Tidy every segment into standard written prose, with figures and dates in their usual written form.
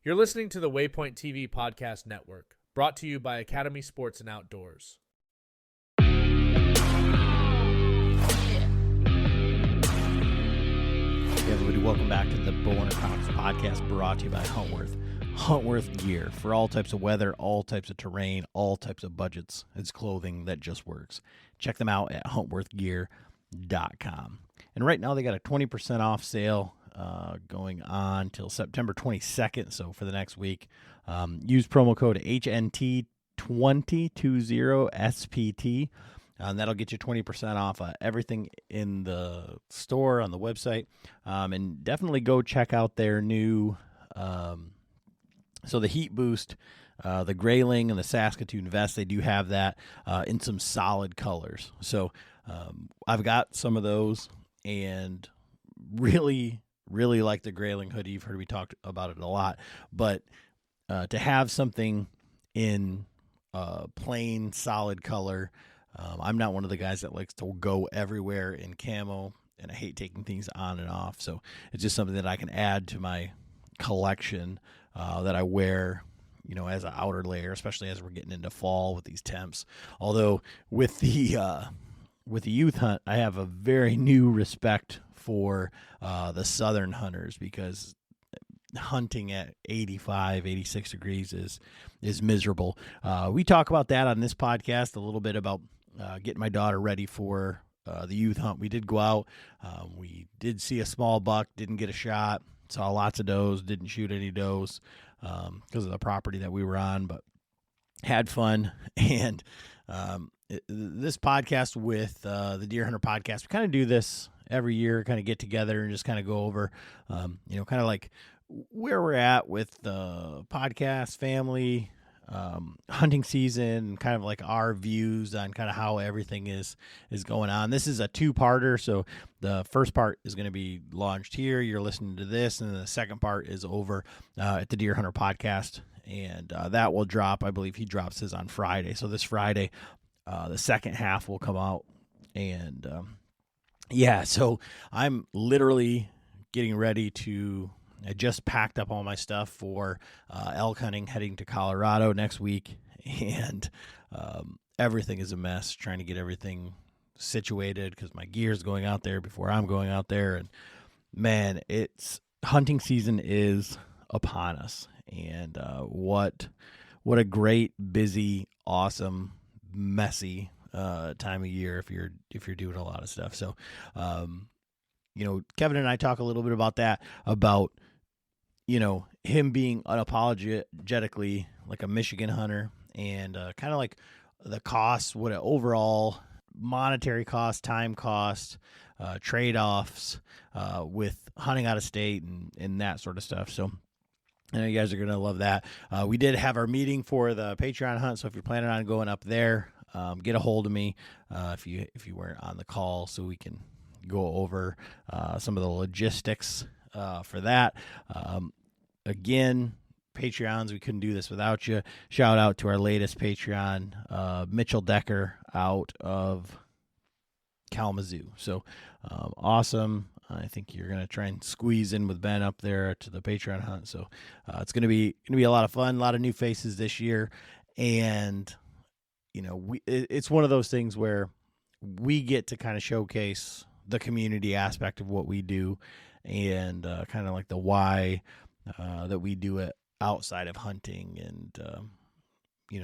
You're listening to the Waypoint TV Podcast Network, brought to you by Academy Sports and Outdoors. Hey everybody, welcome back to the Bowhunter Chronicles podcast, brought to you by Huntworth Gear. For all types of weather, all types of terrain, all types of budgets, it's clothing that just works. Check them out at huntworthgear.com. And right now they got a 20% off sale going on till September 22nd, so for the next week. Use promo code HNT2020SPT. And that'll get you 20% off everything in the store, on the website. And definitely go check out their new, so the Heat Boost, the Grayling and the Saskatoon vest, they do have that in some solid colors. So I've got some of those and really like the Grayling hoodie. You've heard me talk about it a lot. But to have something in plain, solid color, I'm not one of the guys that likes to go everywhere in camo, and I hate taking things on and off. So it's just something that I can add to my collection that I wear, you know, as an outer layer, especially as we're getting into fall with these temps. Although with the youth hunt, I have a very new respect for the southern hunters, because hunting at 85, 86 degrees is miserable. We talk about that on this podcast, a little bit about getting my daughter ready for the youth hunt. We did go out. We did see a small buck, didn't get a shot, saw lots of does, didn't shoot any does because of the property that we were on, but had fun. And this podcast with the Deer Hunter podcast, we kind of do this every year, kind of get together and just kind of go over, kind of like where we're at with the podcast, family, hunting season, kind of like our views on kind of how everything is going on. This is a two-parter, so the first part is going to be launched here. You're listening to this, and then the second part is over at the Deer Hunter podcast, and that will drop. I believe he drops his on Friday. So this Friday, the second half will come out, and so I'm literally getting ready to. I just packed up all my stuff for elk hunting, heading to Colorado next week, and everything is a mess, trying to get everything situated because my gear's going out there before I'm going out there. And man, hunting season is upon us, and what a great, busy, awesome, messy time of year if you're doing a lot of stuff. So, Kevin and I talk a little bit about that, about him being unapologetically like a Michigan hunter, and kind of like the costs, what an overall monetary cost, time cost, trade-offs with hunting out of state and that sort of stuff. So I know you guys are going to love that. We did have our meeting for the Patreon hunt, so if you're planning on going up there, get a hold of me if you weren't on the call, so we can go over some of the logistics for that. Again, Patreons, we couldn't do this without you. Shout out to our latest Patreon, Mitchell Decker out of Kalamazoo. So awesome. I think you're going to try and squeeze in with Ben up there to the Patreon hunt. So it's going to be a lot of fun, a lot of new faces this year. And, it's one of those things where we get to kind of showcase the community aspect of what we do, and kind of like the why that we do it outside of hunting, and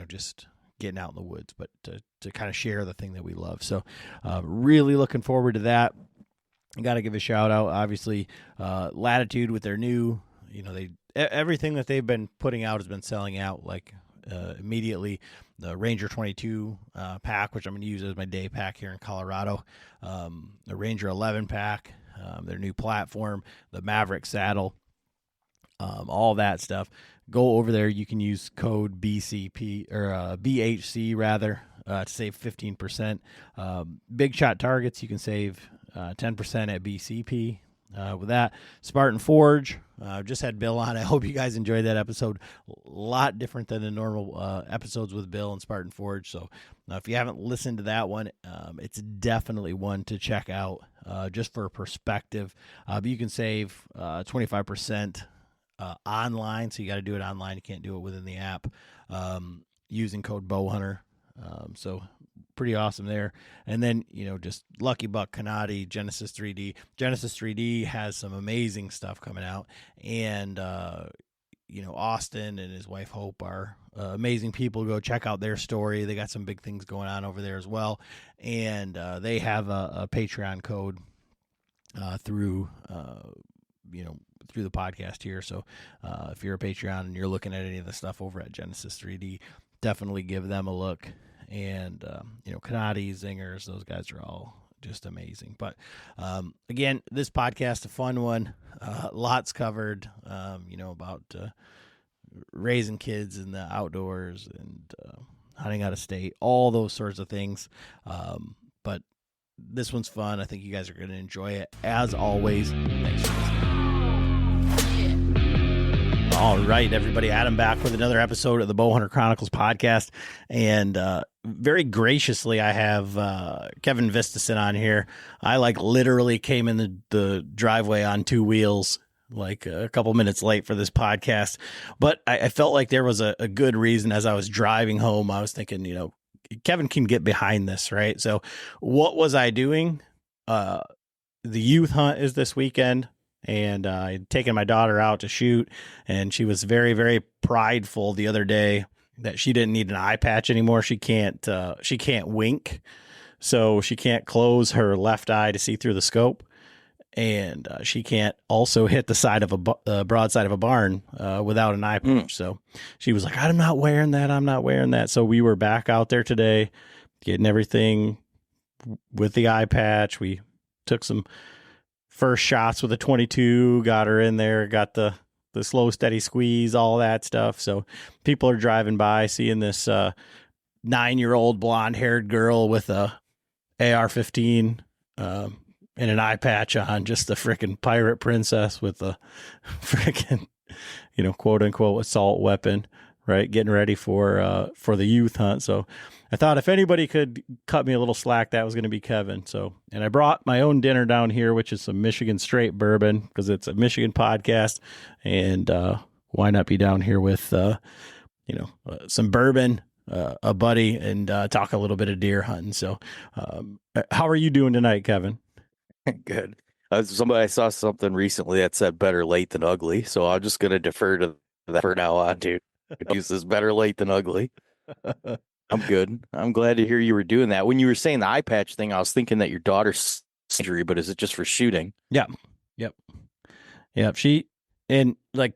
just getting out in the woods, but to kind of share the thing that we love. So really looking forward to that. I got to give a shout out, obviously, Latitude with their new, everything that they've been putting out has been selling out like immediately. The Ranger 22 pack, which I'm going to use as my day pack here in Colorado, the Ranger 11 pack, their new platform, the Maverick saddle, all that stuff. Go over there. You can use code BCP or BHC rather to save 15%. Big shot targets, you can save 10% at BCP. With that, Spartan Forge, just had Bill on. I hope you guys enjoyed that episode. A lot different than the normal episodes with Bill and Spartan Forge. So if you haven't listened to that one, it's definitely one to check out just for perspective. But you can save 25% online, so you got to do it online. You can't do it within the app, using code Bowhunter. So pretty awesome there. And then, just Lucky Buck, Kanadi, Genesis 3D. Genesis 3D has some amazing stuff coming out. And, Austin and his wife Hope are amazing people. Go check out their story. They got some big things going on over there as well. And they have a Patreon code through the podcast here. So if you're a Patreon and you're looking at any of the stuff over at Genesis 3D, definitely give them a look. And, Kanadi, Zingers, those guys are all just amazing. But again, this podcast, a fun one, lots covered, about raising kids in the outdoors and hunting out of state, all those sorts of things. But this one's fun. I think you guys are going to enjoy it. As always, thanks for listening. All right, everybody. Adam back with another episode of the Bowhunter Chronicles podcast. And very graciously, I have Kevin Vistisen on here. I literally came in the driveway on two wheels, a couple minutes late for this podcast. But I felt like there was a good reason. As I was driving home, I was thinking, Kevin can get behind this, right? So what was I doing? The youth hunt is this weekend, and I'd taken my daughter out to shoot, and she was very, very prideful the other day that she didn't need an eye patch anymore. She can't wink, so she can't close her left eye to see through the scope. And she can't also hit the side of a broadside of a barn without an eye patch. So she was like, I'm not wearing that. So we were back out there today getting everything with the eye patch. We took some first shots with a 22, got her in there, got the slow, steady squeeze, all that stuff. So people are driving by, seeing this 9-year-old blonde-haired girl with a AR-15 and an eye patch on, just the frickin' pirate princess with the frickin', quote unquote assault weapon, right? Getting ready for the youth hunt. So I thought if anybody could cut me a little slack, that was going to be Kevin. So, and I brought my own dinner down here, which is some Michigan straight bourbon, because it's a Michigan podcast. And why not be down here with, some bourbon, a buddy, and talk a little bit of deer hunting. So how are you doing tonight, Kevin? Good. I saw something recently that said better late than ugly. So I'm just going to defer to that for now on, dude. Use this better late than ugly. I'm good. I'm glad to hear you were doing that. When you were saying the eye patch thing, I was thinking that your daughter's injury, but is it just for shooting? Yeah. Yep. Yeah. She, and the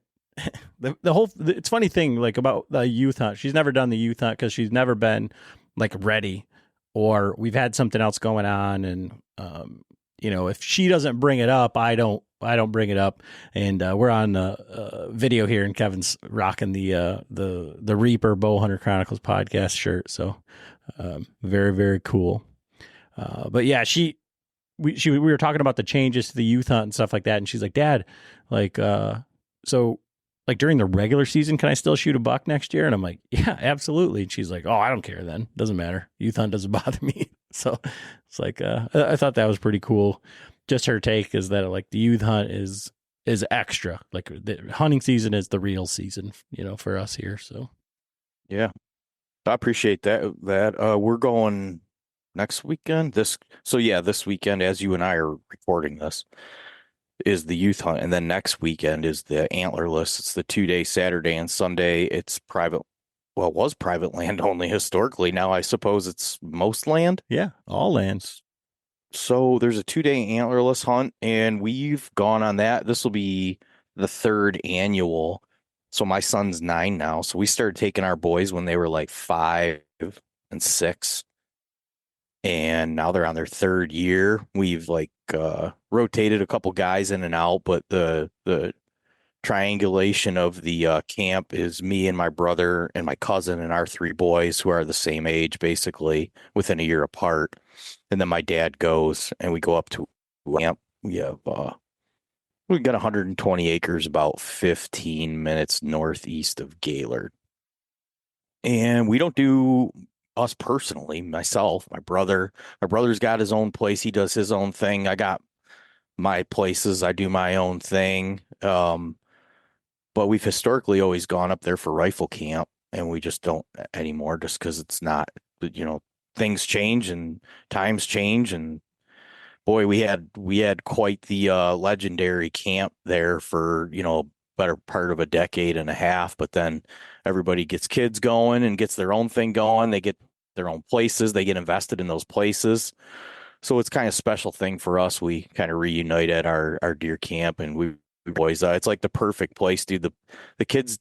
whole, it's funny thing, about the youth hunt. She's never done the youth hunt because she's never been ready, or we've had something else going on. And, if she doesn't bring it up, I don't bring it up. And we're on video here, and Kevin's rocking the Reaper Bowhunter Chronicles podcast shirt. So very, very cool. But yeah, we were talking about the changes to the youth hunt and stuff like that, and she's like, Dad, so during the regular season, can I still shoot a buck next year? And I'm like, yeah, absolutely. And she's like, oh, I don't care then. Doesn't matter. Youth hunt doesn't bother me. So it's I thought that was pretty cool. Just her take is that the youth hunt is extra. The hunting season is the real season, for us here. So yeah, I appreciate that. We're going next weekend. This weekend, as you and I are recording this, is the youth hunt, and then next weekend is the antlerless. It's the 2-day Saturday and Sunday. It's private. Well, it was private land only historically. Now I suppose it's most land. Yeah, all lands. So there's a 2-day antlerless hunt, and we've gone on that. This will be the 3rd annual. So my son's 9 now. So we started taking our boys when they were 5 and 6. And now they're on their 3rd year. We've rotated a couple guys in and out, but the triangulation of the camp is me and my brother and my cousin and our 3 boys, who are the same age, basically within a year apart. And then my dad goes, and we go up to camp. We have we got 120 acres, about 15 minutes northeast of Gaylord. And we don't do, us personally, myself, my brother's got his own place. He does his own thing. I got my places. I do my own thing. but we've historically always gone up there for rifle camp, and we just don't anymore just because it's not, things change and times change. And boy, we had quite the legendary camp there for, better part of a decade and a half, but then everybody gets kids going and gets their own thing going. They get their own places, they get invested in those places. So it's kind of a special thing for us. We kind of reunite at our deer camp, and we boys, it's like the perfect place, dude. The kids,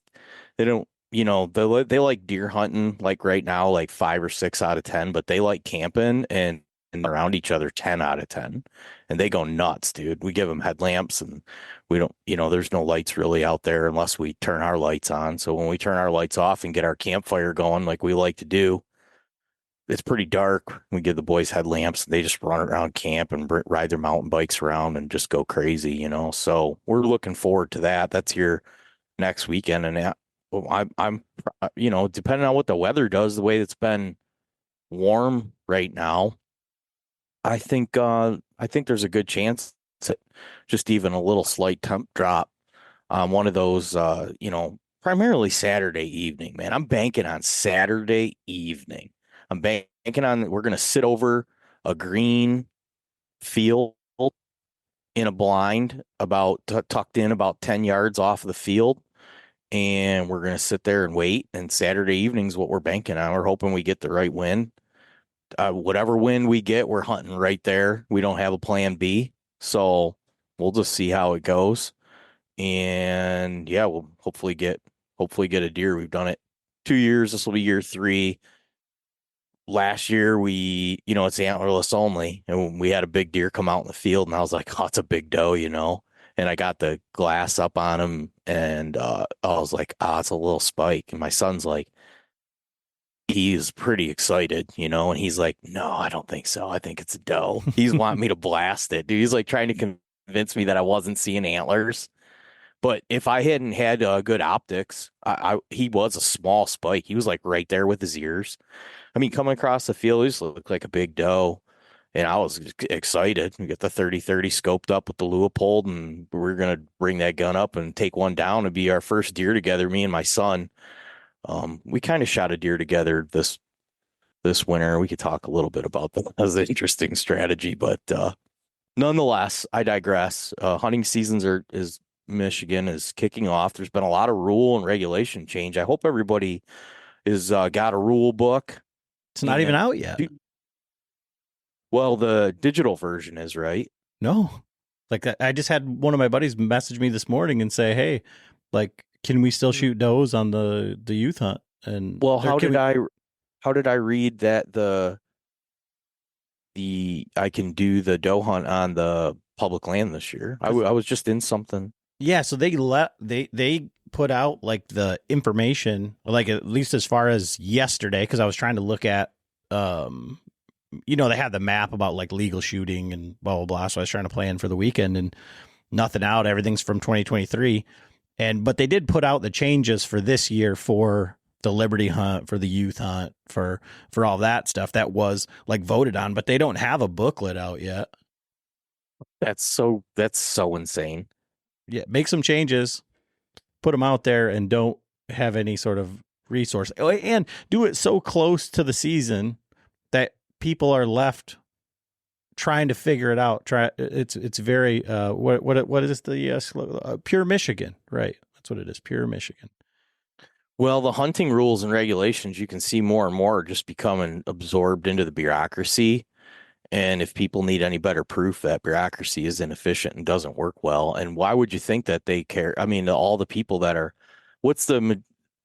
they don't, they like deer hunting like right now, like 5 or 6 out of 10, but they like camping and around each other 10 out of 10, and they go nuts, dude. We give them headlamps, and we don't, there's no lights really out there unless we turn our lights on. So when we turn our lights off and get our campfire going like we like to do, it's pretty dark. We give the boys headlamps, and they just run around camp and ride their mountain bikes around and just go crazy, So we're looking forward to that. That's here next weekend, and well, I'm, depending on what the weather does, the way it's been warm right now, I think there's a good chance that just even a little slight temp drop on one of those, primarily Saturday evening, man. I'm banking on Saturday evening. I'm banking on we're going to sit over a green field in a blind about tucked in about 10 yards off of the field. And we're going to sit there and wait. And Saturday evening's what we're banking on. We're hoping we get the right wind. Whatever wind we get, we're hunting right there. We don't have a plan B. So we'll just see how it goes. And yeah, we'll hopefully get a deer. We've done it 2 years. This will be year 3. Last year it's antlerless only, and we had a big deer come out in the field, and I was like, oh, it's a big doe, and I got the glass up on him, and I was like, it's a little spike. And my son's like, he's pretty excited, and he's like, no, I don't think so. I think it's a doe. He's wanting me to blast it, dude. He's like trying to convince me that I wasn't seeing antlers. But if I hadn't had good optics, he was a small spike. He was like right there with his ears. I mean, coming across the field, he just looked like a big doe, and I was excited. We got the 30-30 scoped up with the Leupold, and we're gonna bring that gun up and take one down and be our first deer together, me and my son. We kind of shot a deer together this winter. We could talk a little bit about that as an interesting strategy, but nonetheless, I digress. Hunting seasons Michigan is kicking off. There's been a lot of rule and regulation change. I hope everybody is got a rule book. It's not even out yet. Well, the digital version is, right? No. Like, I just had one of my buddies message me this morning and say, hey, like, can we still shoot does on the youth hunt? And well, how did I read that I can do the doe hunt on the public land this year? I was just in something. Yeah, so they put out like the information, like at least as far as yesterday, because I was trying to look at, they had the map about like legal shooting and blah, blah, blah. So I was trying to plan for the weekend, and nothing out. Everything's from 2023. But they did put out the changes for this year for the Liberty hunt, for the youth hunt, for all that stuff that was like voted on, but they don't have a booklet out yet. That's so insane. Yeah, make some changes, put them out there, and don't have any sort of resource, and do it so close to the season that people are left trying to figure it out. It's very what is the pure Michigan, right? That's what it is, pure Michigan. Well, the hunting rules and regulations, you can see more and more just becoming absorbed into the bureaucracy. And if people need any better proof that bureaucracy is inefficient and doesn't work well, and why would you think that they care? I mean, all the people that are,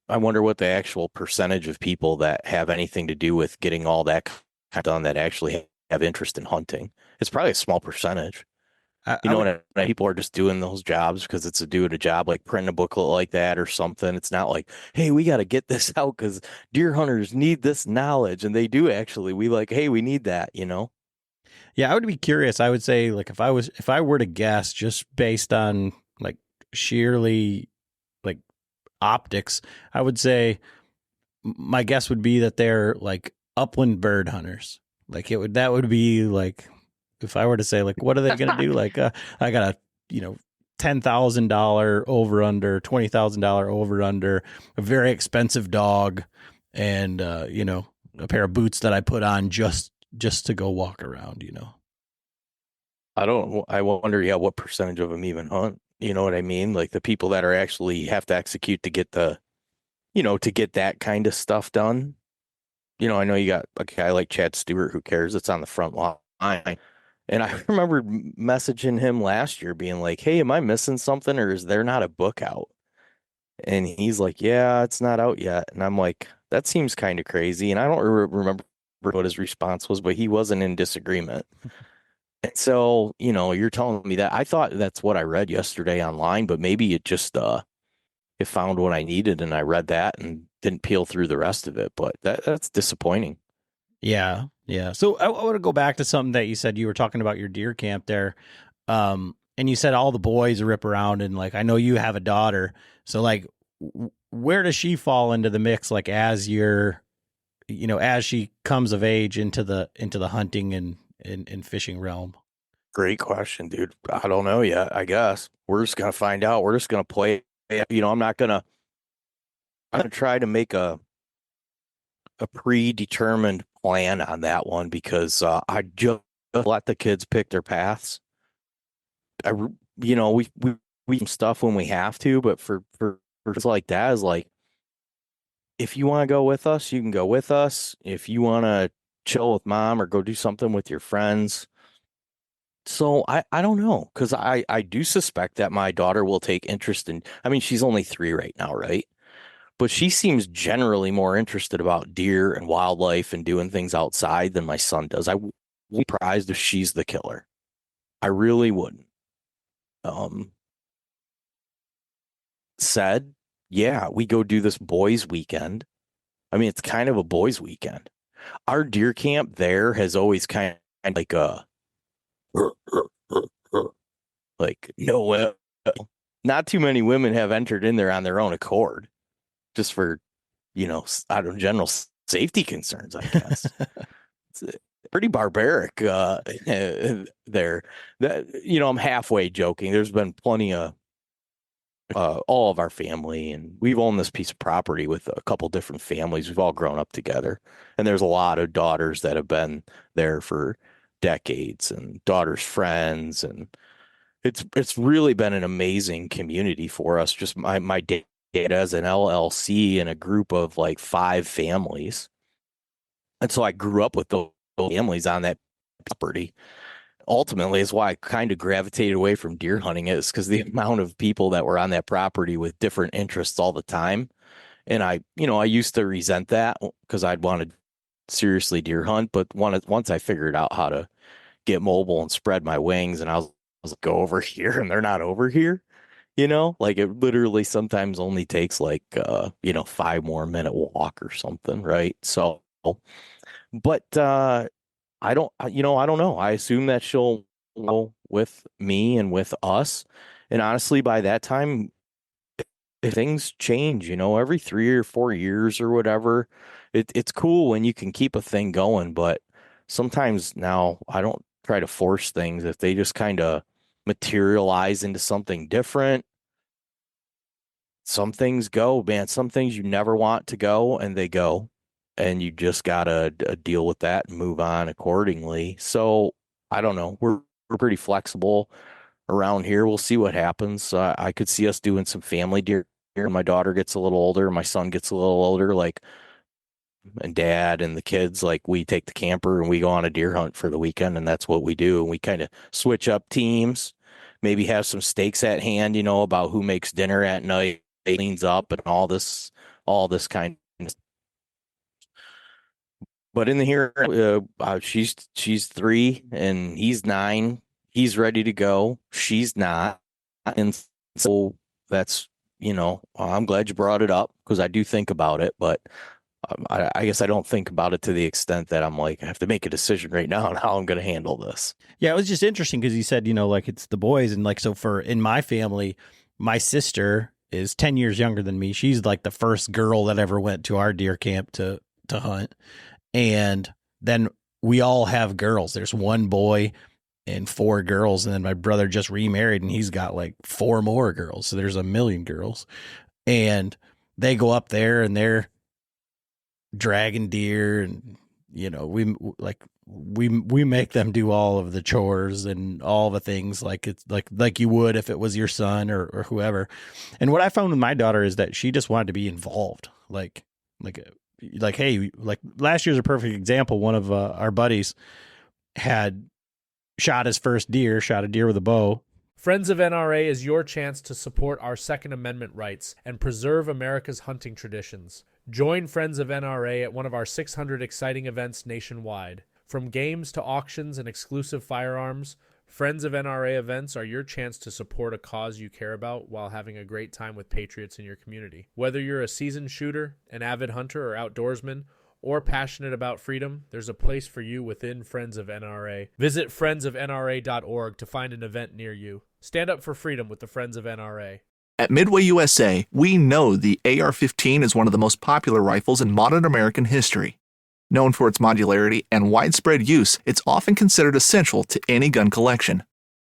I wonder what the actual percentage of people that have anything to do with getting all that done that actually have interest in hunting. It's probably a small percentage. People are just doing those jobs because it's a job, like printing a booklet like that or something. It's not like, hey, we got to get this out because deer hunters need this knowledge, and they do actually. Hey, we need that, Yeah, I would be curious. I would say, like, if I were to guess, just based on like sheerly like optics, I would say my guess would be that they're like upland bird hunters. Like that would be like, if I were to say, like, what are they going to do? Like, I gotta, $10,000 over under, $20,000 over under, a very expensive dog, and a pair of boots that I put on just to go walk around. I wonder, yeah, what percentage of them even hunt? You know what I mean? Like the people that are actually have to execute to get to get that kind of stuff done. I know you got a guy like Chad Stewart, who cares? It's on the front line. And I remember messaging him last year being like, hey, am I missing something, or is there not a book out? And he's like, yeah, it's not out yet. And I'm like, that seems kind of crazy. And I don't remember what his response was, but he wasn't in disagreement. And so, you're telling me that. I thought that's what I read yesterday online, but maybe it just it found what I needed and I read that and didn't peel through the rest of it. But that's disappointing. Yeah. Yeah. So I want to go back to something that you said. You were talking about your deer camp there. And you said all the boys rip around, and like, I know you have a daughter. So like, where does she fall into the mix? Like as as she comes of age into the hunting and fishing realm? Great question, dude. I don't know yet. I guess we're just going to find out. We're just going to play. I'm going to try to make a predetermined plan on that one, because I just let the kids pick their paths. We do stuff when we have to, but for like that is like, if you want to go with us, you can go with us. If you want to chill with mom or go do something with your friends. So I don't know, because I do suspect that my daughter will take interest in, I mean, she's only 3 right now, right? But she seems generally more interested about deer and wildlife and doing things outside than my son does. I would be surprised if she's the killer. I really wouldn't. Said, yeah, we go do this boys' weekend. I mean, it's kind of a boys' weekend. Our deer camp there has always kind of like no, not too many women have entered in there on their own accord, just for, out of general safety concerns, I guess. It's pretty barbaric there. That, I'm halfway joking. There's been plenty of all of our family, and we've owned this piece of property with a couple different families. We've all grown up together, and there's a lot of daughters that have been there for decades, and daughters' friends, and it's really been an amazing community for us. Just my dad as an LLC and a group of like 5 families, and so I grew up with those families on that property. Ultimately is why I kind of gravitated away from deer hunting, is because the amount of people that were on that property with different interests all the time. And I used to resent that because I'd wanted seriously deer hunt, but once I figured out how to get mobile and spread my wings, and I was like, go over here and they're not over here, like it literally sometimes only takes like 5 more minute walk or something, right? So, but I don't know. I assume that she'll go with me and with us. And honestly, by that time, if things change, every 3 or 4 years or whatever, it's cool when you can keep a thing going. But sometimes now I don't try to force things. If they just kind of materialize into something different, some things go, man. Some things you never want to go, and they go. And you just gotta deal with that and move on accordingly. So I don't know. We're pretty flexible around here. We'll see what happens. I could see us doing some family deer. My daughter gets a little older. My son gets a little older. Like, and dad and the kids, like, we take the camper and we go on a deer hunt for the weekend, and that's what we do. And we kind of switch up teams. Maybe have some stakes at hand. About who makes dinner at night, cleans up, and all this kind of. But in the here, she's 3 and he's 9. He's ready to go. She's not, and so that's I'm glad you brought it up, because I do think about it, but I guess I don't think about it to the extent that I'm like, I have to make a decision right now on how I'm going to handle this. Yeah, it was just interesting because you said like it's the boys, and like, so in my family, my sister is 10 years younger than me. She's like the first girl that ever went to our deer camp to hunt. And then we all have girls. There's one boy, and 4 girls. And then my brother just remarried and he's got like 4 more girls. So there's 1 million girls. And they go up there and they're dragging deer, and we make them do all of the chores and all the things like it's like you would if it was your son or whoever. And what I found with my daughter is that she just wanted to be involved. Like, hey, like last year's a perfect example. One of our buddies had shot his first deer, shot a deer with a bow. Friends of NRA is your chance to support our Second Amendment rights and preserve America's hunting traditions. Join Friends of NRA at one of our 600 exciting events nationwide. From games to auctions and exclusive firearms, Friends of NRA events are your chance to support a cause you care about while having a great time with patriots in your community. Whether you're a seasoned shooter, an avid hunter or outdoorsman, or passionate about freedom, there's a place for you within Friends of NRA. Visit friendsofnra.org to find an event near you. Stand up for freedom with the Friends of NRA. At Midway USA, we know the AR-15 is one of the most popular rifles in modern American history. Known for its modularity and widespread use, it's often considered essential to any gun collection.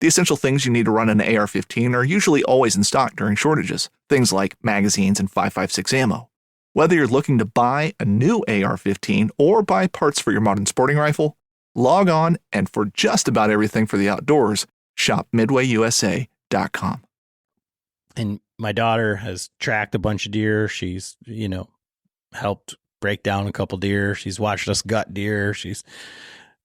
The essential things you need to run an AR-15 are usually always in stock during shortages, things like magazines and 5.56 ammo. Whether you're looking to buy a new AR-15 or buy parts for your modern sporting rifle, log on and for just about everything for the outdoors, shop midwayusa.com. And my daughter has tracked a bunch of deer. She's, helped break down a couple deer. She's watched us gut deer.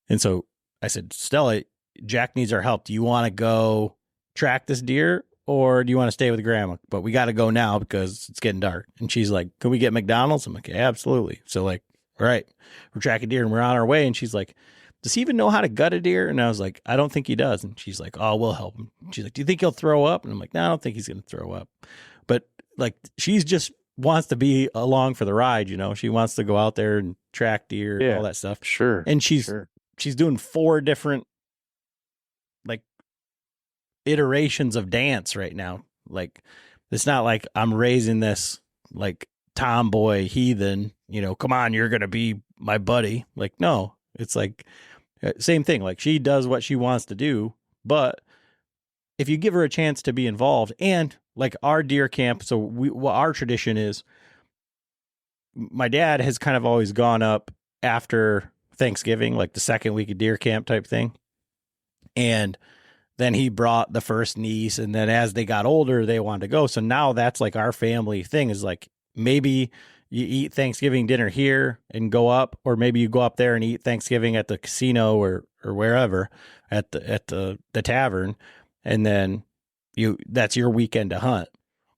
And so I said, Stella, Jack needs our help. Do you want to go track this deer or do you want to stay with grandma? But we got to go now because it's getting dark. And she's like, can we get McDonald's? I'm like, yeah, absolutely. So like, all right, we're tracking deer and we're on our way. And she's like, does he even know how to gut a deer? And I was like, I don't think he does. And she's like, oh, we'll help him. She's like, do you think he'll throw up? And I'm like, no, I don't think he's going to throw up. But like, she's just wants to be along for the ride. She wants to go out there and track deer and all that stuff. Sure. And she's doing 4 different like iterations of dance right now. Like, it's not like I'm raising this like tomboy heathen, come on, you're going to be my buddy. Like, no, it's like same thing. Like, she does what she wants to do, but if you give her a chance to be involved, and like our deer camp, so our tradition is my dad has kind of always gone up after Thanksgiving, like the second week of deer camp type thing. And then he brought the first niece, and then as they got older, they wanted to go. So now that's like our family thing is like, maybe you eat Thanksgiving dinner here and go up, or maybe you go up there and eat Thanksgiving at the casino or wherever at the tavern. And then that's your weekend to hunt.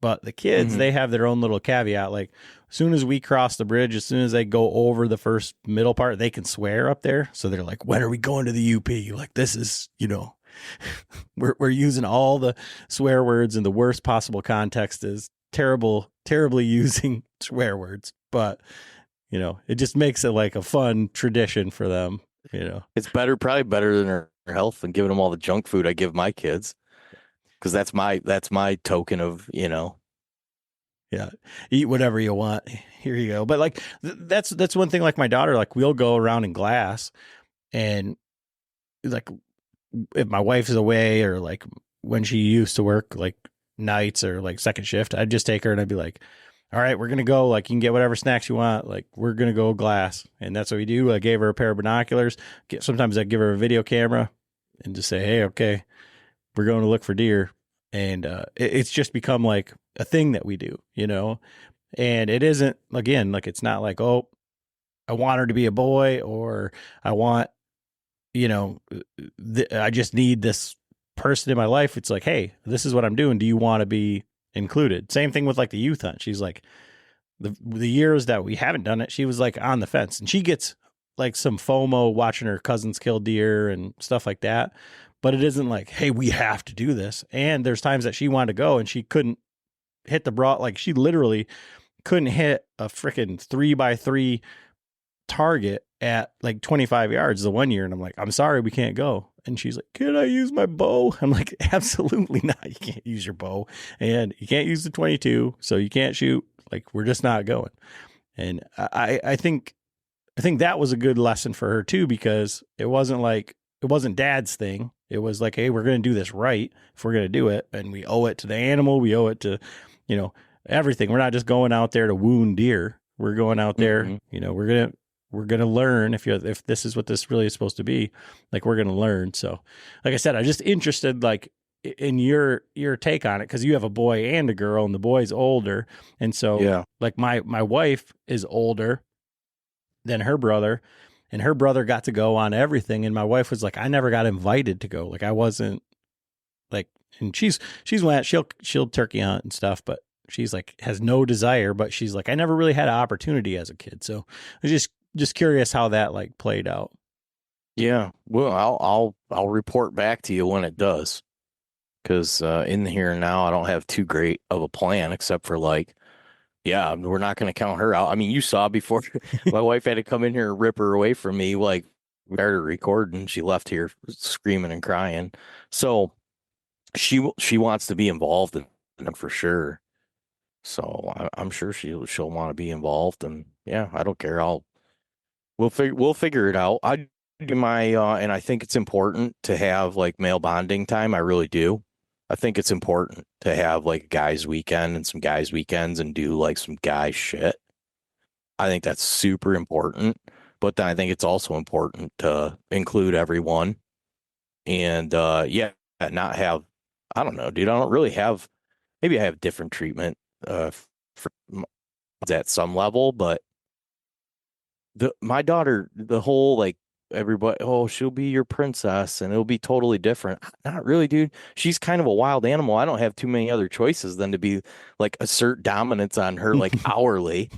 But the kids, they have their own little caveat. Like, as soon as we cross the bridge, as soon as they go over the first middle part, they can swear up there. So they're like, when are we going to the UP? Like, this is, we're using all the swear words in the worst possible context is terribly using swear words. But, it just makes it like a fun tradition for them, It's probably better than her health and giving them all the junk food I give my kids. Because that's my token of, Yeah, eat whatever you want. Here you go. But like, that's one thing. Like my daughter, like we'll go around in glass, and like if my wife is away or like when she used to work like nights or like second shift, I'd just take her and I'd be like, all right, we're going to go. Like, you can get whatever snacks you want. Like, we're going to go glass. And that's what we do. I gave her a pair of binoculars. Sometimes I give her a video camera and just say, hey, okay, we're going to look for deer. And it's just become like a thing that we do, and it isn't, again, like, it's not like, oh, I want her to be a boy, or I want, I just need this person in my life. It's like, hey, this is what I'm doing. Do you want to be included? Same thing with like the youth hunt. She's like, the years that we haven't done it, she was like on the fence, and she gets like some FOMO watching her cousins kill deer and stuff like that. But it isn't like, hey, we have to do this. And there's times that she wanted to go and she couldn't hit the broad. Like, she literally couldn't hit a freaking 3x3 target at like 25 yards the one year. And I'm like, I'm sorry, we can't go. And she's like, can I use my bow? I'm like, absolutely not. You can't use your bow, and you can't use the 22. So you can't shoot. Like, we're just not going. And I think that was a good lesson for her too, because it wasn't dad's thing. It was like, hey, we're going to do this right if we're going to do it. And we owe it to the animal. We owe it to, everything. We're not just going out there to wound deer. We're going out there, we're going to learn if this is what this really is supposed to be, like we're going to learn. So like I said, I'm just interested like in your take on it. Cause you have a boy and a girl and the boy's older. And so like my wife is older than her brother, and her brother got to go on everything. And my wife was like, I never got invited to go. Like I wasn't like, and she's went, she'll turkey hunt and stuff, but she's like, has no desire, but she's like, I never really had an opportunity as a kid. So I was just curious how that like played out. Yeah. Well, I'll report back to you when it does. Cause, in the here and now, I don't have too great of a plan except for like, yeah, we're not going to count her out. I mean, you saw before my wife had to come in here and rip her away from me. Like we started recording, she left here screaming and crying. So she wants to be involved in them for sure. So I'm sure she'll want to be involved, and yeah, I don't care. We'll figure it out. I do my and I think it's important to have like male bonding time. I really do. I think it's important to have like a guys weekend and some guys weekends and do like some guy shit. I think that's super important, but then I think it's also important to include everyone and not have, I don't know, dude, I don't really have, maybe I have different treatment for at some level, but my daughter, the whole like everybody, oh, she'll be your princess and it'll be totally different. Not really, dude. She's kind of a wild animal. I don't have too many other choices than to be like assert dominance on her like hourly.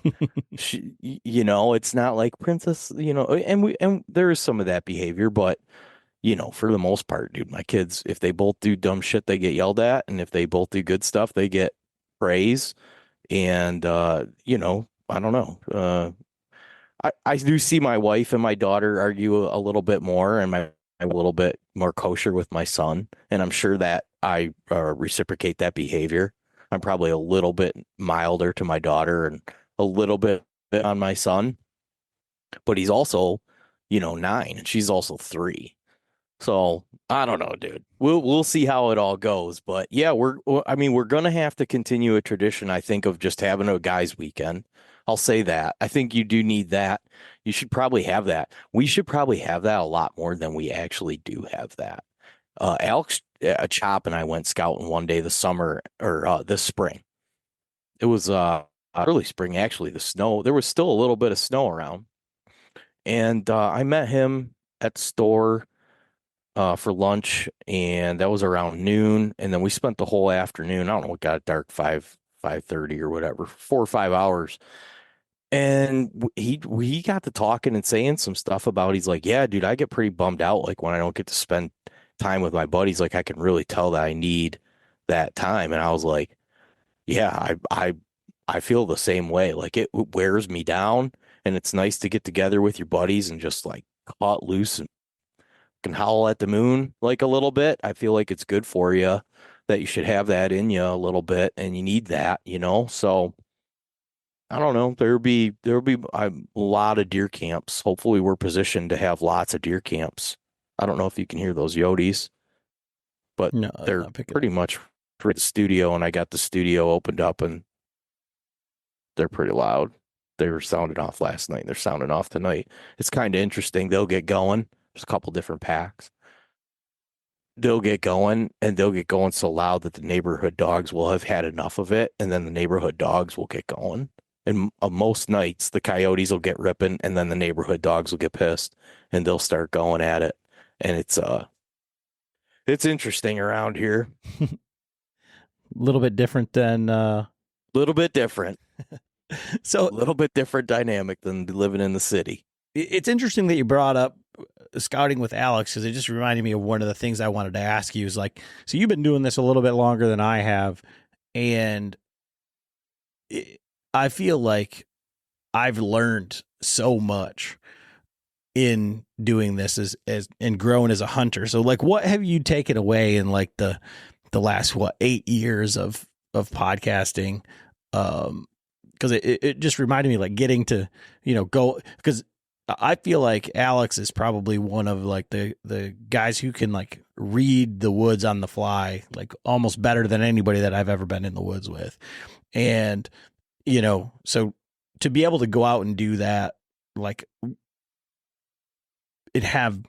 It's not like princess, and there is some of that behavior, but for the most part, dude, my kids, if they both do dumb shit, they get yelled at, and if they both do good stuff, they get praise. And I don't know. I do see my wife and my daughter argue a little bit more, and I'm a little bit more kosher with my son, and I'm sure that I reciprocate that behavior. I'm probably a little bit milder to my daughter and a little bit on my son, but he's also, 9 and she's also 3. So I don't know, dude. We'll see how it all goes, but yeah, we're gonna have to continue a tradition, I think, of just having a guys' weekend. I'll say that. I think you do need that. You should probably have that. We should probably have that a lot more than we actually do have that. Alex Chop and I went scouting one day this summer or this spring. It was early spring, actually. There was still a little bit of snow around, and I met him at the store for lunch, and that was around noon. And then we spent the whole afternoon. I don't know, it got dark 5:30 or whatever, 4 or 5 hours. And we got to talking and saying some stuff about, he's like, yeah, dude, I get pretty bummed out. Like when I don't get to spend time with my buddies, like I can really tell that I need that time. And I was like, yeah, I feel the same way. Like it wears me down, and it's nice to get together with your buddies and just like cut loose and can howl at the moon like a little bit. I feel like it's good for you, that you should have that in you a little bit, and you need that, so I don't know. There'll be a lot of deer camps. Hopefully we're positioned to have lots of deer camps. I don't know if you can hear those Yodis, but no, they're pretty much for the studio, and I got the studio opened up, and they're pretty loud. They were sounding off last night, and they're sounding off tonight. It's kind of interesting. They'll get going. There's a couple different packs. They'll get going so loud that the neighborhood dogs will have had enough of it, and then the neighborhood dogs will get going. And most nights, the coyotes will get ripping, and then the neighborhood dogs will get pissed, and they'll start going at it. And it's interesting around here. A little bit different than little bit different. So a little bit different dynamic than living in the city. It's interesting that you brought up scouting with Alex, because it just reminded me of one of the things I wanted to ask you is like, so you've been doing this a little bit longer than I have, and I feel like I've learned so much in doing this as and growing as a hunter. So like, what have you taken away in like the last 8 years of podcasting? Because it just reminded me like getting to go, because I feel like Alex is probably one of like the guys who can like read the woods on the fly, like almost better than anybody that I've ever been in the woods with. And, so to be able to go out and do that, like it have,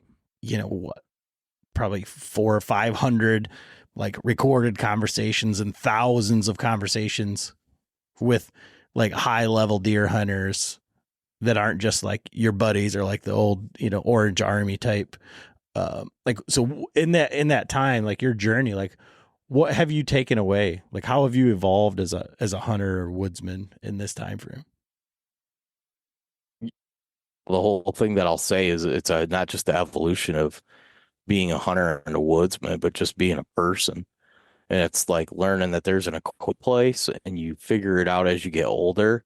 what, probably 400 or 500 like recorded conversations and thousands of conversations with like high level deer hunters that aren't just like your buddies or like the old, Orange Army type. Like, so in that time, like your journey, like what have you taken away? Like, how have you evolved as a hunter or woodsman in this time frame? The whole thing that I'll say is it's not just the evolution of being a hunter and a woodsman, but just being a person. And it's like learning that there's an equivalent place and you figure it out as you get older.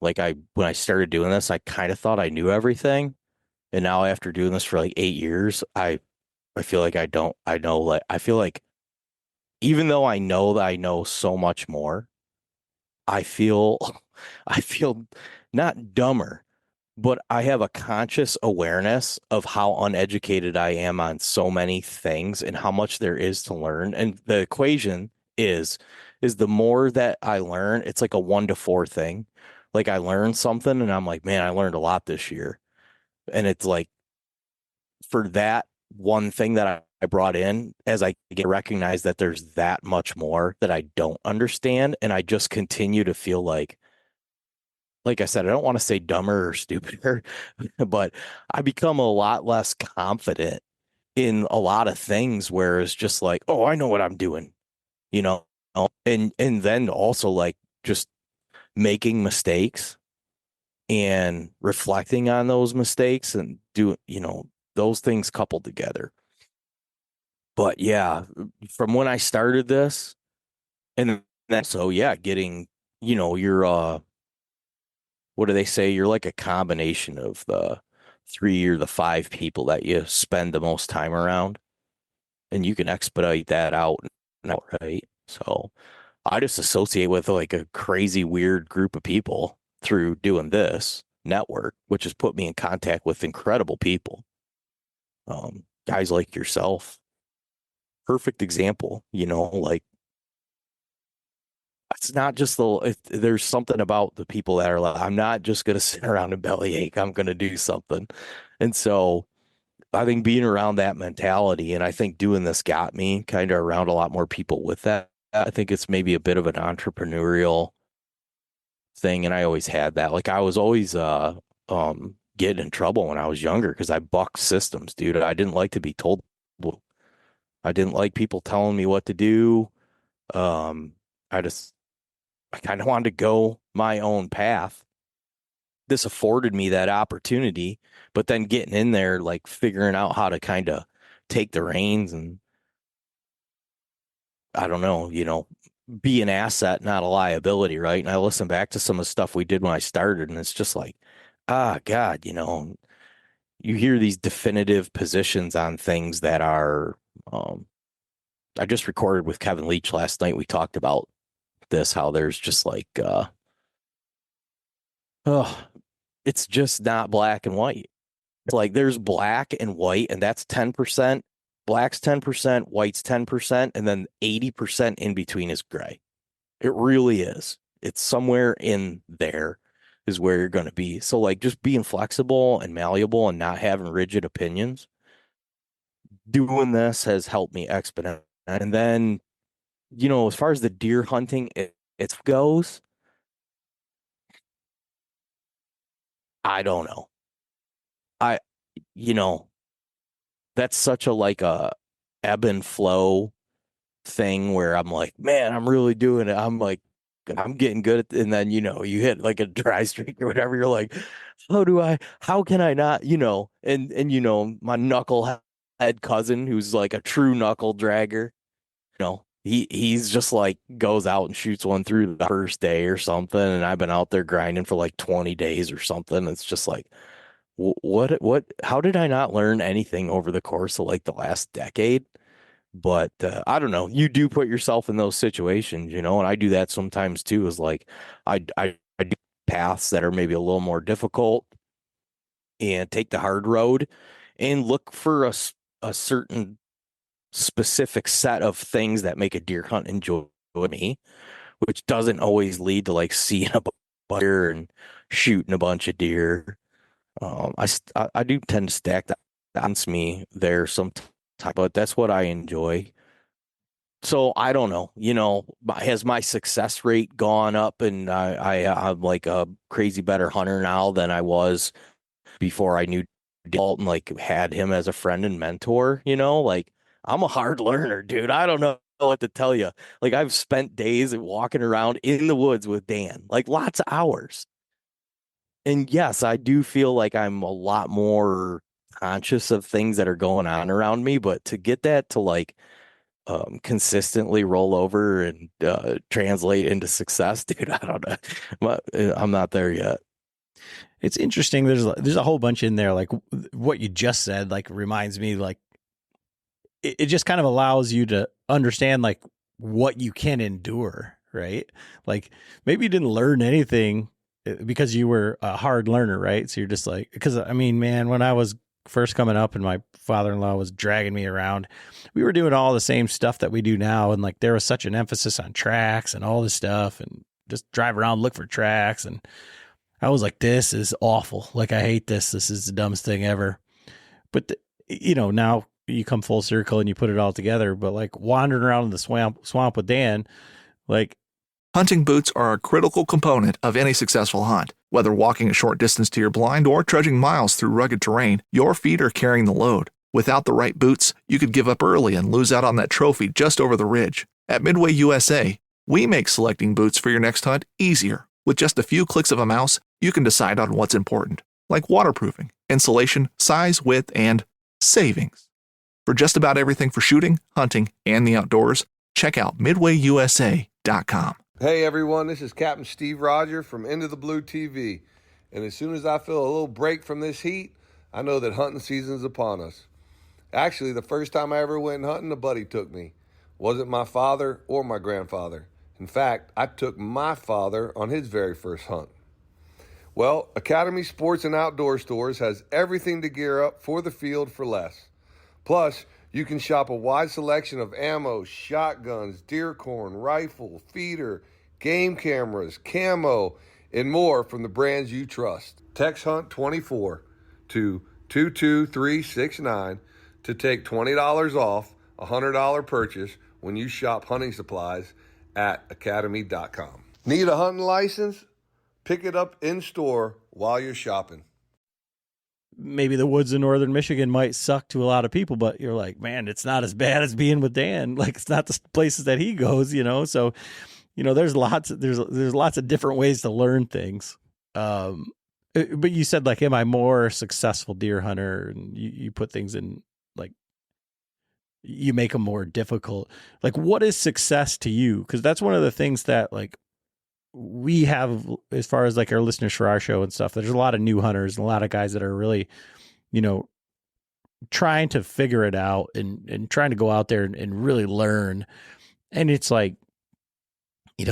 Like when I started doing this, I kind of thought I knew everything. And now after doing this for like 8 years, I feel like I feel like even though I know that I know so much more, I feel, I feel not dumber, but I have a conscious awareness of how uneducated I am on so many things and how much there is to learn. And the equation is the more that I learn, it's like a 1-to-4 thing. Like I learned something and I'm like, man, I learned a lot this year. And it's like for that one thing that I brought in, as I get recognized that there's that much more that I don't understand. And I just continue to feel like I said, I don't want to say dumber or stupider, but I become a lot less confident in a lot of things where it's just like, oh, I know what I'm doing, you know, and then also like just making mistakes and reflecting on those mistakes and those things coupled together. But yeah, from when I started this and then, so yeah, getting, your what do they say? You're like a combination of the 3 or the 5 people that you spend the most time around, and you can expedite that out, right? So I just associate with like a crazy, weird group of people through doing this network, which has put me in contact with incredible people. Guys like yourself, perfect example, like it's not just there's something about the people that are like, I'm not just going to sit around and bellyache. I'm going to do something. And so I think being around that mentality, and I think doing this got me kind of around a lot more people with that. I think it's maybe a bit of an entrepreneurial thing. And I always had that. Like I was always getting in trouble when I was younger because I bucked systems, dude. I didn't like to be told. I didn't like people telling me what to do. Um, I kind of wanted to go my own path. This afforded me that opportunity, but then getting in there, like figuring out how to kind of take the reins and I don't know, be an asset, not a liability, right? And I listen back to some of the stuff we did when I started, and it's just like, God, you hear these definitive positions on things that are, I just recorded with Kevin Leach last night. We talked about this, how there's just like, it's just not black and white. It's like there's black and white, and that's 10%. Black's 10%, white's 10%, and then 80% in between is gray. It really is. It's somewhere in there is where you're going to be. So like just being flexible and malleable and not having rigid opinions. Doing this has helped me exponentially. And then, as far as the deer hunting it goes, I don't know. I, you know, that's such a like a ebb and flow thing where I'm like, man, I'm really doing it. I'm like, I'm getting good at it. And then, you hit like a dry streak or whatever. You're like, how can I not, and my knucklehead cousin who's like a true knuckle dragger, he's just like goes out and shoots one through the first day or something. And I've been out there grinding for like 20 days or something. It's just like, how did I not learn anything over the course of like the last decade? But I don't know. You do put yourself in those situations, and I do that sometimes too. Is like I do paths that are maybe a little more difficult, and take the hard road and look for a certain specific set of things that make a deer hunt enjoy me, which doesn't always lead to like seeing a bunch of deer and shooting a bunch of deer. I do tend to stack that against me there sometimes, but that's what I enjoy. So I don't know, has my success rate gone up and I'm like a crazy better hunter now than I was before I knew Dalton, like had him as a friend and mentor, like I'm a hard learner, dude. I don't know what to tell you. Like I've spent days walking around in the woods with Dan, like lots of hours. And yes, I do feel like I'm a lot more conscious of things that are going on around me, but to get that to like consistently roll over and translate into success, dude, I don't know. I'm not there yet. It's interesting. There's a whole bunch in there. Like what you just said, like reminds me, like it just kind of allows you to understand like what you can endure, right? Like maybe you didn't learn anything because you were a hard learner, right? So you're just like, because I mean, man, when I was first coming up and my father-in-law was dragging me around, we were doing all the same stuff that we do now. And like, there was such an emphasis on tracks and all this stuff and just drive around, look for tracks. And I was like, this is awful. Like, I hate this. This is the dumbest thing ever. But now you come full circle and you put it all together, but like wandering around in the swamp with Dan, like, Hunting boots are a critical component of any successful hunt. Whether walking a short distance to your blind or trudging miles through rugged terrain, your feet are carrying the load. Without the right boots, you could give up early and lose out on that trophy just over the ridge. At Midway USA, we make selecting boots for your next hunt easier. With just a few clicks of a mouse, you can decide on what's important, like waterproofing, insulation, size, width, and savings. For just about everything for shooting, hunting, and the outdoors, check out midwayusa.com. Hey everyone, this is Captain Steve Roger from Into the Blue TV. And as soon as I feel a little break from this heat, I know that hunting season is upon us. Actually, the first time I ever went hunting, a buddy took me. Wasn't my father or my grandfather. In fact, I took my father on his very first hunt. Well, Academy Sports and Outdoor Stores has everything to gear up for the field for less. Plus, you can shop a wide selection of ammo, shotguns, deer corn, rifle, feeder, game cameras, camo, and more from the brands you trust. Text HUNT24 to 22369 to take $20 off a $100 purchase when you shop hunting supplies at academy.com. Need a hunting license? Pick it up in store while you're shopping. Maybe the woods in northern Michigan might suck to a lot of people, but you're like, man, it's not as bad as being with Dan. Like, it's not the places that he goes, So, there's lots of different ways to learn things. But you said, like, am I more successful deer hunter? And you put things in, like, you make them more difficult. Like, what is success to you? Because that's one of the things that, like, we have, as far as like our listeners for our show and stuff, there's a lot of new hunters and a lot of guys that are really, trying to figure it out and trying to go out there and really learn. And it's like,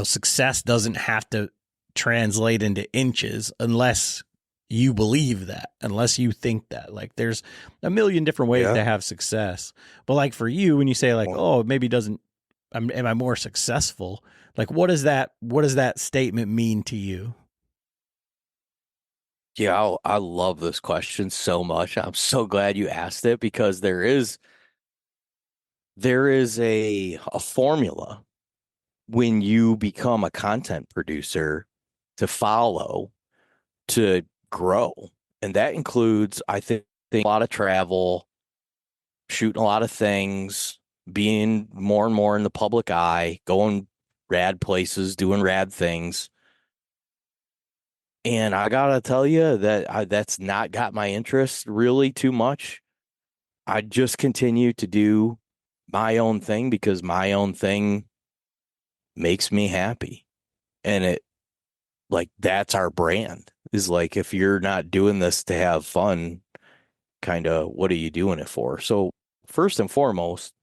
success doesn't have to translate into inches unless you believe that, unless you think that. Like, there's a million different ways to have success. But like for you, when you say like, oh, maybe am I more successful? Like, what does that statement mean to you? Yeah, I love this question so much. I'm so glad you asked it because there is a formula when you become a content producer to follow, to grow. And that includes, I think, a lot of travel, shooting a lot of things, being more and more in the public eye, going rad places, doing rad things. And I gotta tell you that that's not got my interest really too much. I just continue to do my own thing because my own thing makes me happy. And that's our brand, is like, if you're not doing this to have fun, kind of, what are you doing it for? So first and foremost,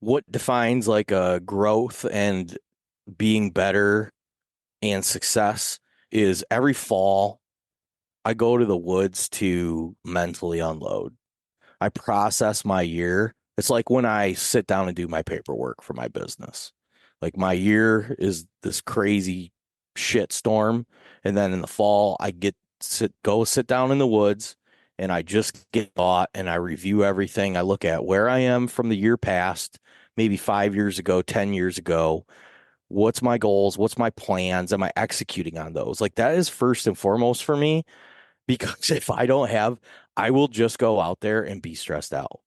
what defines like a growth and being better and success is every fall I go to the woods to mentally unload. I process my year. It's like when I sit down and do my paperwork for my business. Like my year is this crazy shit storm. And then in the fall, I go sit down in the woods and I just get thought and I review everything. I look at where I am from the year past, maybe 5 years ago, 10 years ago. What's my goals? What's my plans? Am I executing on those? Like that is first and foremost for me, because if I don't have, I will just go out there and be stressed out.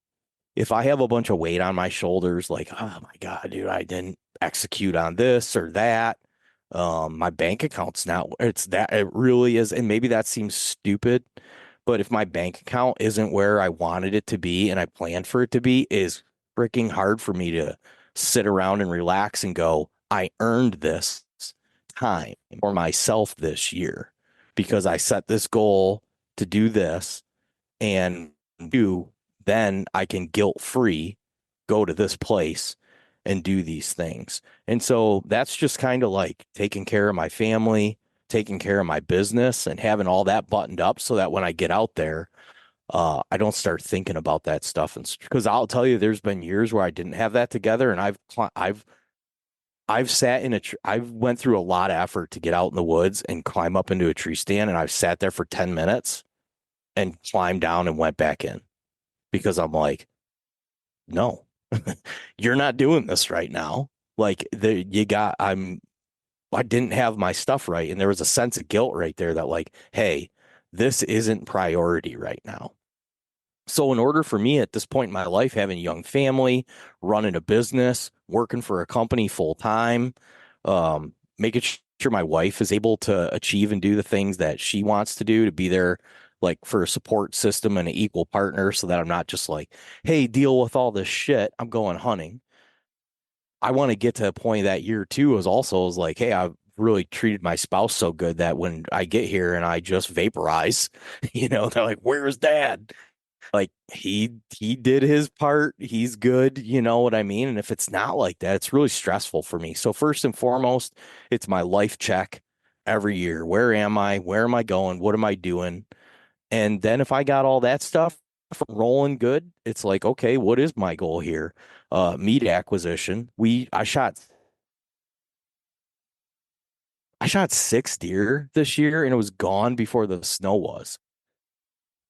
If I have a bunch of weight on my shoulders, like, oh my God, dude, I didn't execute on this or that. My bank account's not, it's that, it really is. And maybe that seems stupid, but if my bank account isn't where I wanted it to be and I planned for it to be, is freaking hard for me to sit around and relax and go, I earned this time for myself this year because I set this goal to do this and then I can guilt free go to this place and do these things. And so that's just kind of like taking care of my family, taking care of my business, and having all that buttoned up so that when I get out there, I don't start thinking about that stuff. And because I'll tell you, there's been years where I didn't have that together, and I've sat in I've went through a lot of effort to get out in the woods and climb up into a tree stand, and I've sat there for 10 minutes and climbed down and went back in because I'm like, no, you're not doing this right now. Like I didn't have my stuff right. And there was a sense of guilt right there that like, hey, this isn't priority right now. So in order for me at this point in my life, having a young family, running a business, working for a company full time, making sure my wife is able to achieve and do the things that she wants to do, to be there like for a support system and an equal partner, so that I'm not just like, hey, deal with all this shit, I'm going hunting. I want to get to a point that year two is like, hey, I've really treated my spouse so good that when I get here and I just vaporize, they're like, where's dad? Like he did his part. He's good. You know what I mean? And if it's not like that, it's really stressful for me. So first and foremost, it's my life check every year. Where am I? Where am I going? What am I doing? And then if I got all that stuff rolling good, it's like, okay, what is my goal here? Meat acquisition. I shot 6 deer this year and it was gone before the snow was.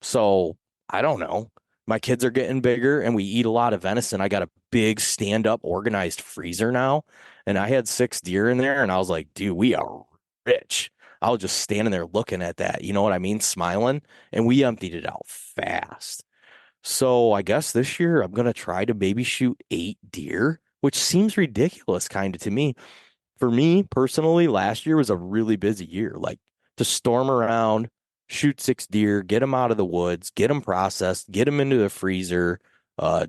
So I don't know. My kids are getting bigger and we eat a lot of venison. I got a big stand-up organized freezer now. And I had 6 deer in there and I was like, dude, we are rich. I was just standing there looking at that, you know what I mean? Smiling. And we emptied it out fast. So I guess this year I'm going to try to maybe shoot 8 deer, which seems ridiculous kind of to me. For me personally, last year was a really busy year. Like to storm around, shoot 6 deer, get them out of the woods, get them processed, get them into the freezer,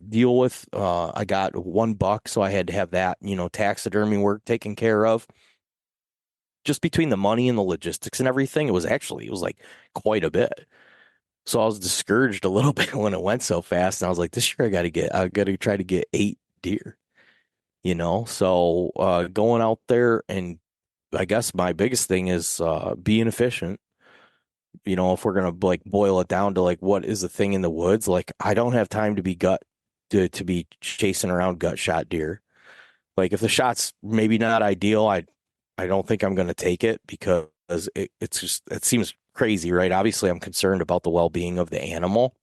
deal with, I got 1 buck. So I had to have that, taxidermy work taken care of. Just between the money and the logistics and everything, it was like quite a bit. So I was discouraged a little bit when it went so fast. And I was like, this year I got to try to get 8 deer, So going out there, and I guess my biggest thing is being efficient. If we're going to like boil it down to like what is the thing in the woods, like I don't have time to be chasing around gut shot deer. Like if the shot's maybe not ideal, I don't think I'm going to take it because it seems crazy, right? Obviously, I'm concerned about the well-being of the animal,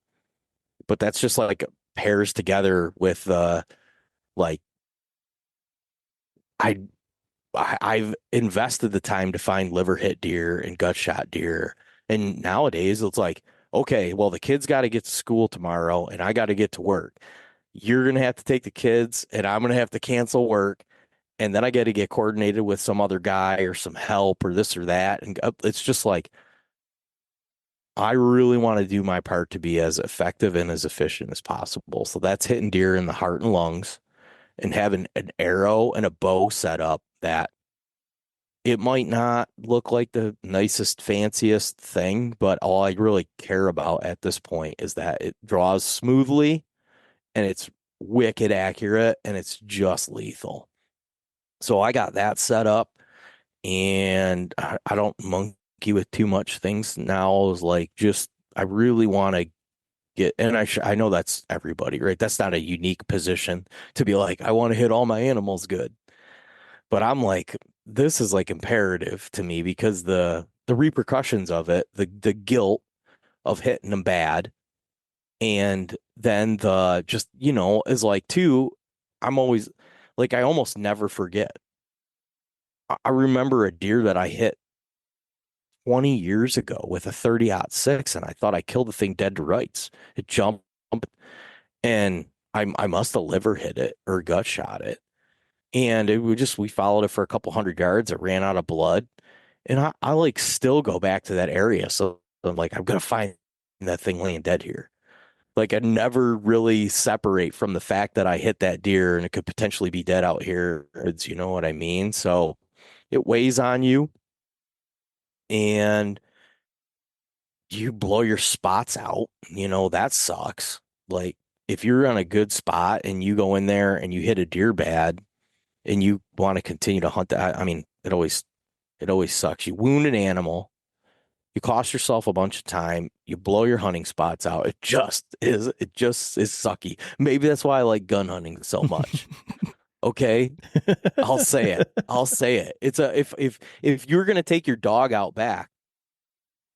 but that's just like pairs together with like I've invested the time to find liver hit deer and gut shot deer, and nowadays it's like, okay, well the kids got to get to school tomorrow, and I got to get to work. You're gonna have to take the kids, and I'm gonna have to cancel work. And then I got to get coordinated with some other guy or some help or this or that. And it's just like, I really want to do my part to be as effective and as efficient as possible. So that's hitting deer in the heart and lungs and having an arrow and a bow set up that it might not look like the nicest, fanciest thing, but all I really care about at this point is that it draws smoothly and it's wicked accurate and it's just lethal. So I got that set up, and I don't monkey with too much things now. Is like, just, I really want to get, and I know that's everybody, right? That's not a unique position to be like, I want to hit all my animals good. But I'm like, this is like imperative to me because the repercussions of it, the guilt of hitting them bad, and then the just, is like, too, I'm always like, I almost never forget. I remember a deer that I hit 20 years ago with a 30-06, and I thought I killed the thing dead to rights. It jumped, and I must have liver hit it or gut shot it. And we followed it for a couple 100 yards. It ran out of blood. And I like still go back to that area. So I'm like, I'm going to find that thing laying dead here. Like, I never really separate from the fact that I hit that deer and it could potentially be dead out here. You know what I mean? So it weighs on you, and you blow your spots out. That sucks. Like, if you're on a good spot and you go in there and you hit a deer bad and you want to continue to hunt that, I mean, it always sucks. You wound an animal, you cost yourself a bunch of time, you blow your hunting spots out. It just is sucky. Maybe that's why I like gun hunting so much. Okay. I'll say it. It's if you're going to take your dog out back,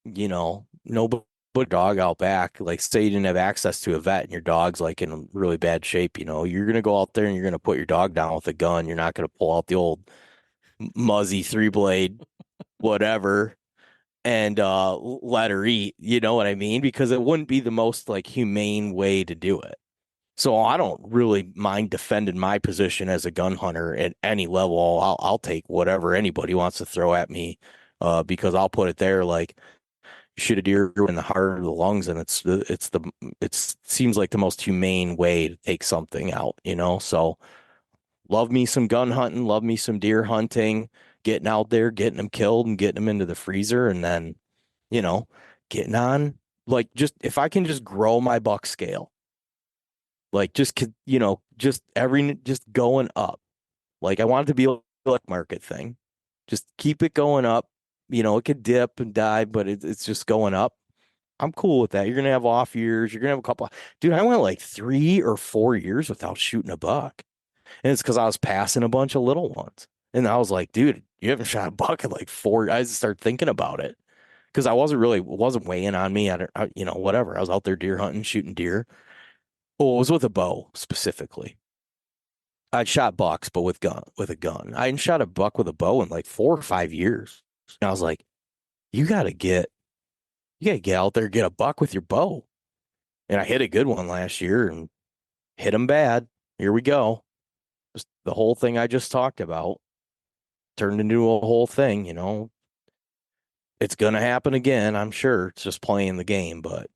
nobody put a dog out back, like, say you didn't have access to a vet and your dog's like in really bad shape, you're going to go out there and you're going to put your dog down with a gun. You're not going to pull out the old muzzy 3-blade, whatever, and let her eat, you know what I mean? Because it wouldn't be the most like humane way to do it. So I don't really mind defending my position as a gun hunter at any level. I'll take whatever anybody wants to throw at me, because I'll put it there like, shoot a deer in the heart or the lungs, and it seems like the most humane way to take something out, So love me some gun hunting, love me some deer hunting, getting out there, getting them killed and getting them into the freezer, and then, getting on, like, just if I can just grow my buck scale, like, just going up. Like, I want it to be a black market thing. Just keep it going up. It could dip and die, but it's just going up. I'm cool with that. You're going to have off years. You're going to have a couple. Dude, I went like 3 or 4 years without shooting a buck. And it's because I was passing a bunch of little ones. And I was like, dude, you haven't shot a buck in like 4. I just started thinking about it because I wasn't weighing on me. Whatever. I was out there deer hunting, shooting deer. Oh, it was with a bow specifically. I'd shot bucks, but with a gun. I hadn't shot a buck with a bow in like 4 or 5 years. And I was like, you gotta get out there, get a buck with your bow. And I hit a good one last year and hit him bad. Here we go. Just the whole thing I just talked about turned into a whole thing, It's gonna happen again, I'm sure. It's just playing the game, but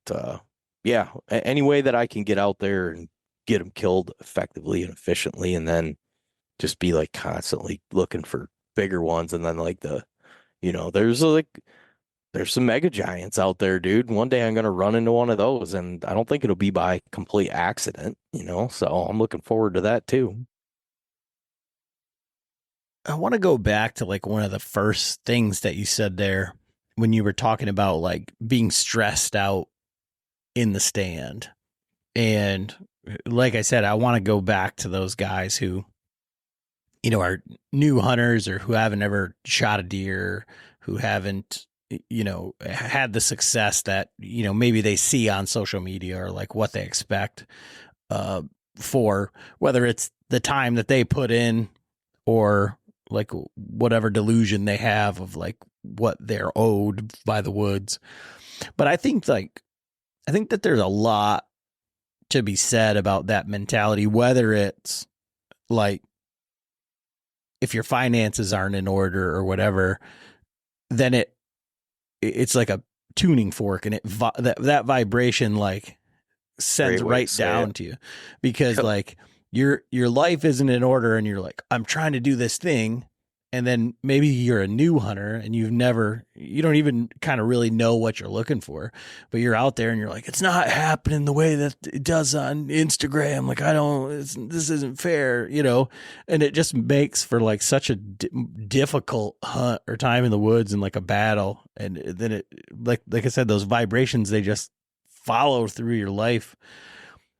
yeah, any way that I can get out there and get them killed effectively and efficiently, and then just be like constantly looking for bigger ones, and then like there's some mega giants out there, dude. One day I'm gonna run into one of those, and I don't think it'll be by complete accident, So I'm looking forward to that too. I want to go back to like one of the first things that you said there when you were talking about like being stressed out in the stand. And like I said, I want to go back to those guys who, are new hunters or who haven't ever shot a deer, who haven't, had the success that, maybe they see on social media or like what they expect for, whether it's the time that they put in or like whatever delusion they have of like what they're owed by the woods. But I think that there's a lot to be said about that mentality, whether it's like if your finances aren't in order or whatever, then it's like a tuning fork, and that vibration like sends right down to you, because like your life isn't in order and you're like, I'm trying to do this thing, and then maybe you're a new hunter and you don't even kind of really know what you're looking for, but you're out there and you're like, it's not happening the way that it does on Instagram. Like, this isn't fair, and it just makes for like such a difficult hunt or time in the woods and like a battle. And then it, like I said, those vibrations, they just follow through your life.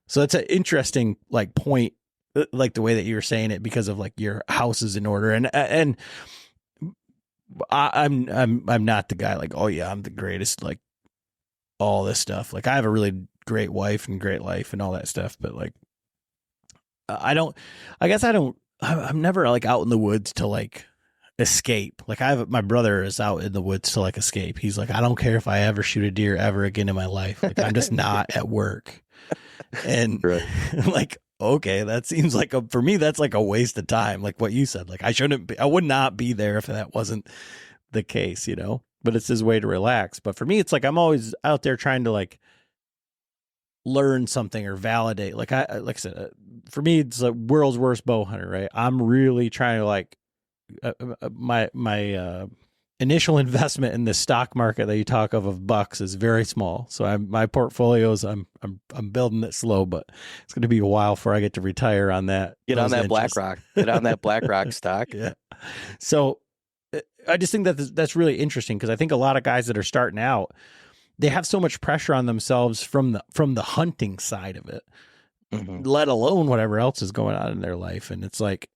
So that's an interesting like point, like the way that you were saying it, because of like your house is in order. And I'm not the guy like, oh yeah, I'm the greatest, like all this stuff. Like I have a really great wife and great life and all that stuff. But like, I'm never like out in the woods to like escape. Like my brother is out in the woods to like escape. He's like, I don't care if I ever shoot a deer ever again in my life. Like I'm just not at work. And Right. like, okay, that seems like for me, that's like a waste of time. Like what you said, like I would not be there if that wasn't the case, but it's his way to relax. But for me, it's like, I'm always out there trying to like learn something or validate. Like I said, for me, it's like world's worst bow hunter, right? I'm really trying to like, my initial investment in the stock market that you talk of bucks is very small. So my portfolios, I'm building it slow, but it's going to be a while before I get to retire on that. Get on that BlackRock. Get on that BlackRock stock. Yeah. So I just think that that's really interesting, because I think a lot of guys that are starting out, they have so much pressure on themselves from the hunting side of it, let alone whatever else is going on in their life. And it's like,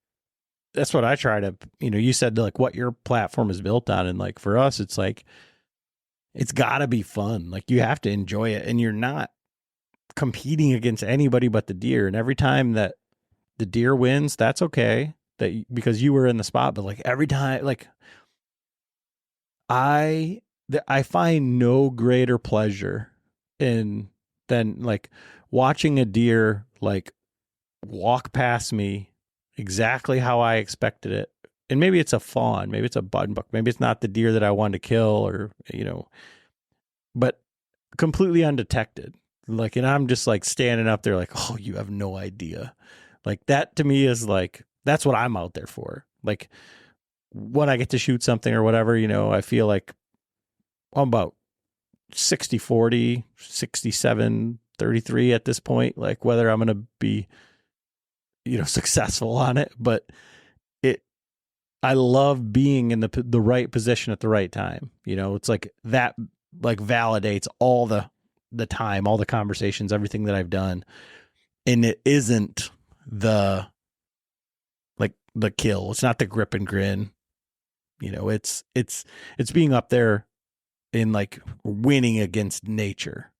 that's what I try to, you said like what your platform is built on. And like for us, it's like, it's gotta be fun. Like you have to enjoy it, and you're not competing against anybody but the deer. And every time that the deer wins, that's okay, because you were in the spot. But like every time, like I find no greater pleasure than like watching a deer like walk past me exactly how I expected it. And maybe it's a fawn, maybe it's a button buck, maybe it's not the deer that I wanted to kill, or, but completely undetected. Like, and I'm just like standing up there like, oh, you have no idea. Like that to me is like, that's what I'm out there for. Like when I get to shoot something or whatever, I feel like I'm about 60-40, 67-33 at this point, like whether I'm going to be successful on it. But I love being in the right position at the right time. It's like that, like validates all the time, all the conversations, everything that I've done. And it isn't the kill. It's not the grip and grin. It's being up there in like winning against nature,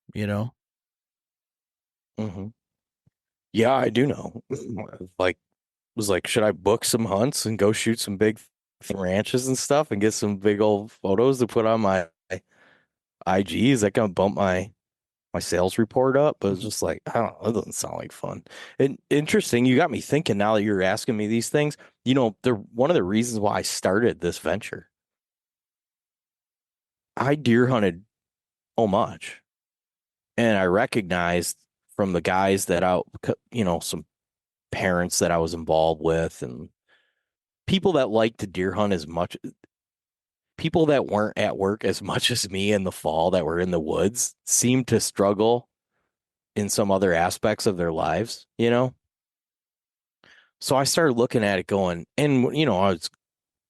Mm-hmm. Yeah, I do know. Like, was like, should I book some hunts and go shoot some big ranches and stuff and get some big old photos to put on my IG? Is that gonna bump my sales report up? But it's just like, I don't know, it doesn't sound like fun. And interesting, you got me thinking now that you're asking me these things. They're one of the reasons why I started this venture. I deer hunted so much, and I recognized from the guys that some parents that I was involved with, and people that like to deer hunt as much, people that weren't at work as much as me in the fall that were in the woods, seemed to struggle in some other aspects of their lives, So I started looking at it going, and, I was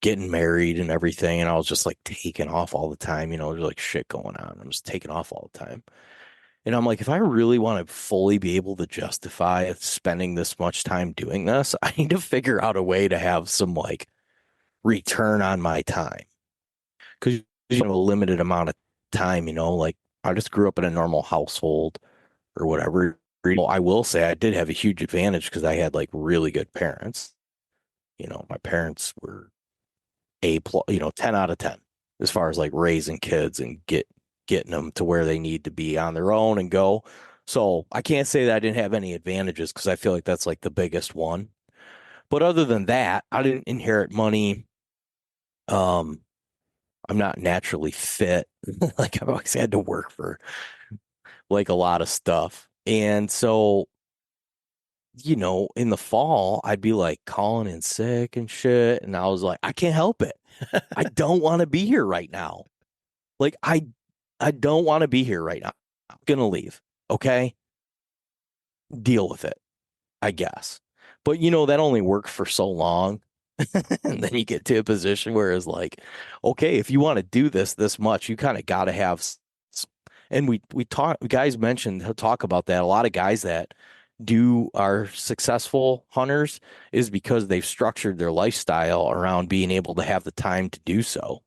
getting married and everything, and I was just like taking off all the time, there's like shit going on. I'm just taking off all the time. And I'm like, if I really want to fully be able to justify spending this much time doing this, I need to figure out a way to have some like return on my time. Because you have a limited amount of time, like I just grew up in a normal household or whatever. I will say I did have a huge advantage because I had like really good parents. My parents were A+, 10 out of 10 as far as like raising kids and getting them to where they need to be on their own and go. So I can't say that I didn't have any advantages, because I feel like that's like the biggest one. But other than that, I didn't inherit money. I'm not naturally fit. Like I've always had to work for like a lot of stuff. And so in the fall, I'd be like calling in sick and shit. And I was like, I can't help it. I don't want to be here right now. Like, I don't want to be here right now. I'm going to leave. Okay. Deal with it, I guess. But, that only worked for so long. And then you get to a position where it's like, okay, if you want to do this much, you kind of got to have. And we guys mentioned, he'll talk about that. A lot of guys that are successful hunters is because they've structured their lifestyle around being able to have the time to do so.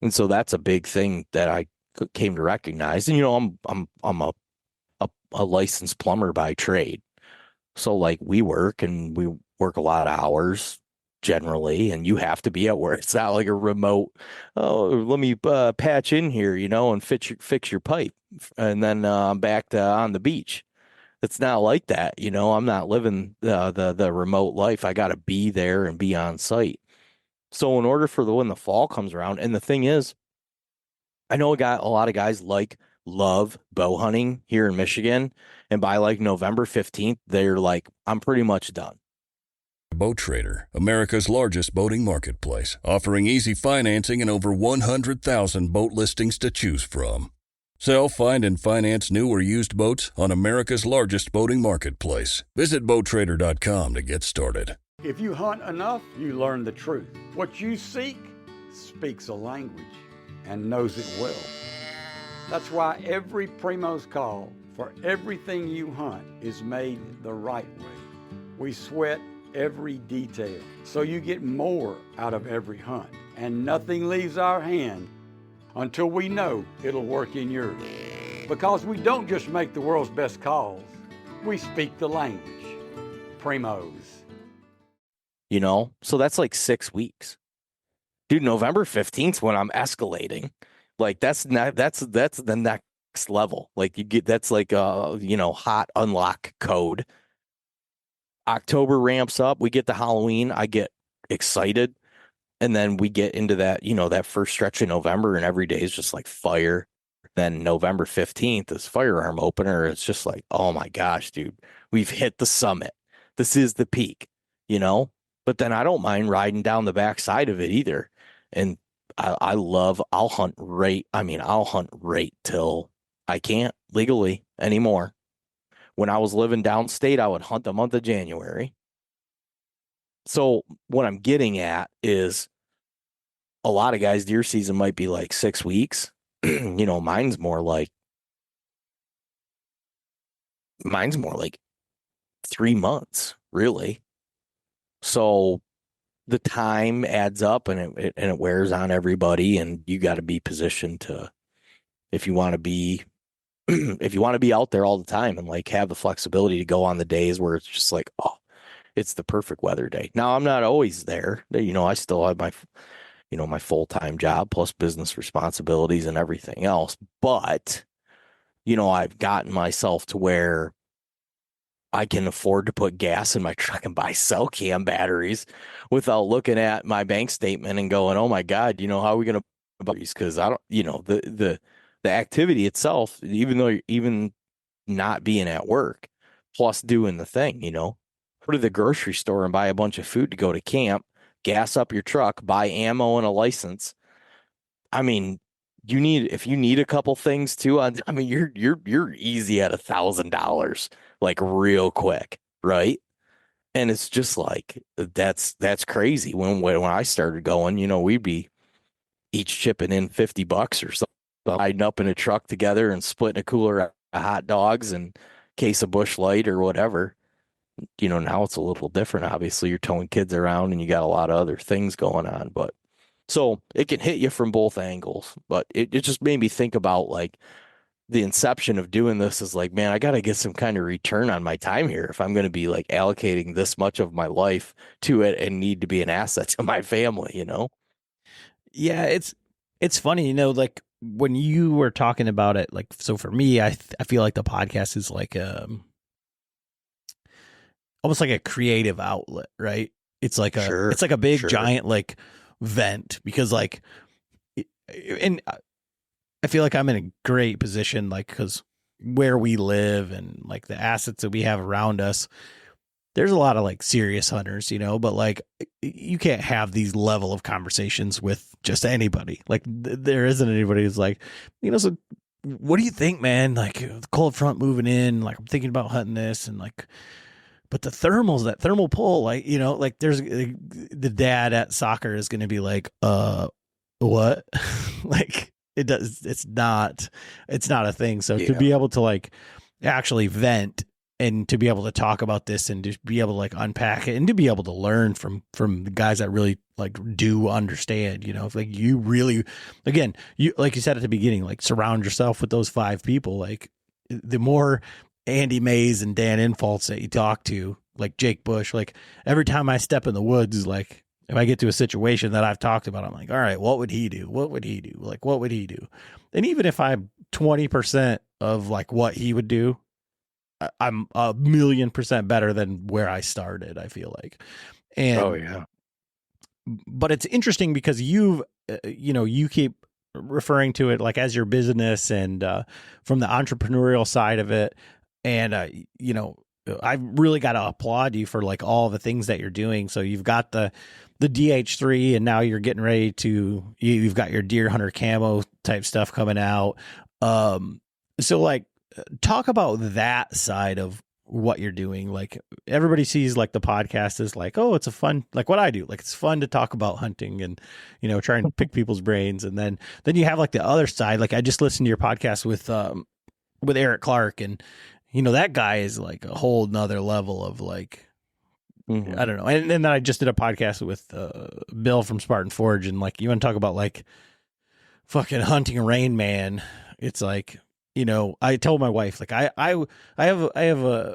And so that's a big thing that I came to recognize. And, I'm a licensed plumber by trade. So like we work a lot of hours generally, and you have to be at work. It's not like a remote, oh, let me patch in here, and fix your pipe. And then I'm back on the beach. It's not like that. I'm not living the remote life. I got to be there and be on site. So in order for when the fall comes around, and the thing is, I know a lot of guys love bow hunting here in Michigan. And by like November 15th, they're like, I'm pretty much done. Boat Trader, America's largest boating marketplace, offering easy financing and over 100,000 boat listings to choose from. Sell, find, and finance new or used boats on America's largest boating marketplace. Visit BoatTrader.com to get started. If you hunt enough, you learn the truth. What you seek speaks a language and knows it well. That's why every Primo's call for everything you hunt is made the right way. We sweat every detail so you get more out of every hunt, and nothing leaves our hand until we know it'll work in yours. Because we don't just make the world's best calls, we speak the language. Primos. So that's like 6 weeks. Dude, November 15th when I'm escalating. Like that's the next level. Like that's like hot unlock code. October ramps up, we get to Halloween, I get excited, and then we get into that, that first stretch of November, and every day is just like fire. Then November 15th is firearm opener. It's just like, oh my gosh, dude, we've hit the summit. This is the peak, but then I don't mind riding down the backside of it either. And I'll hunt right till I can't legally anymore. When I was living downstate, I would hunt the month of January. So what I'm getting at is a lot of guys' deer season might be like 6 weeks. Mine's more like 3 months, really. So the time adds up, and it wears on everybody, and you got to be positioned to, if you want to be out there all the time and like have the flexibility to go on the days where it's just like, oh, it's the perfect weather day. Now I'm not always there. I still have my, my full-time job plus business responsibilities and everything else. But, I've gotten myself to where I can afford to put gas in my truck and buy cell cam batteries without looking at my bank statement and going, oh my God, how are we going to buy these? Because I don't, the activity itself, even not being at work, plus doing the thing, go to the grocery store and buy a bunch of food to go to camp, gas up your truck, buy ammo and a license. I mean, if you need a couple things too, you're easy at $1,000, like real quick, right? And it's just like, that's crazy. When I started going, we'd be each chipping in $50 or something, riding up in a truck together and splitting a cooler of hot dogs and case of Busch Light or whatever. Now it's a little different. Obviously, you're towing kids around and you got a lot of other things going on, but so it can hit you from both angles. But it just made me think about like the inception of doing this is like, man, I got to get some kind of return on my time here if I'm going to be like allocating this much of my life to it and need to be an asset to my family, Yeah, it's funny, like when you were talking about it, like, so for me, I feel like the podcast is like almost like a creative outlet, right? It's like a big giant like vent, because like, and I feel like I'm in a great position, like, because where we live and like the assets that we have around us, there's a lot of like serious hunters, but like you can't have these level of conversations with just anybody. Like there isn't anybody who's like, so what do you think, man? Like the cold front moving in, like I'm thinking about hunting this, and like, but the thermals, that thermal pull, like, like there's the dad at soccer is going to be like, what? Like it's not a thing. So to be able to like actually vent and to be able to talk about this and to be able to like unpack it and to be able to learn from the guys that really like do understand, if like you really, again, you, like you said at the beginning, like surround yourself with those 5 people, like the more Andy Mays and Dan Infaults that you talk to, like Jake Bush, like every time I step in the woods, like if I get to a situation that I've talked about, I'm like, all right, what would he do? What would he do? Like, what would he do? And even if I'm 20% of like what he would do, I'm 1,000,000% better than where I started, I feel like. And but it's interesting because you've, you keep referring to it like as your business and from the entrepreneurial side of it. And, I really got to applaud you for like all the things that you're doing. So you've got the DH3 and now you're getting ready to, you've got your deer hunter camo type stuff coming out. So like, talk about that side of what you're doing. Like everybody sees like the podcast is like, oh, it's a fun, like what I do. Like it's fun to talk about hunting and, trying to pick people's brains. And then you have like the other side. Like I just listened to your podcast with Eric Clark, and, that guy is like a whole nother level of like, I don't know. And then I just did a podcast with Bill from Spartan Forge, and like, you want to talk about like fucking hunting Rain Man. It's like, I told my wife, like I have a,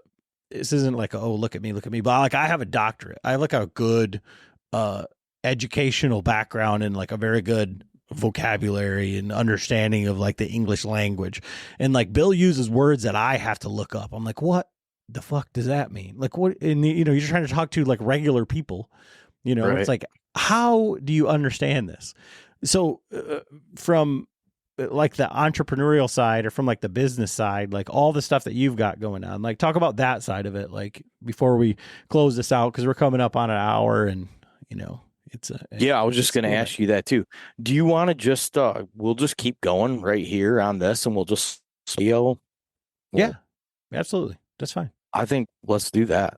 this isn't like, oh, look at me, but like I have a doctorate. I have like a good educational background and like a very good vocabulary and understanding of like the English language. And like Bill uses words that I have to look up. I'm like, what the fuck does that mean? Like what? And you're trying to talk to like regular people, right. It's like, how do you understand this? So from like the entrepreneurial side or from like the business side, like all the stuff that you've got going on, like talk about that side of it, like before we close this out, because we're coming up on an hour and I was just going to ask you that too. Do you want to just we'll just keep going right here on this and we'll just yeah, absolutely, that's fine. I think let's do that.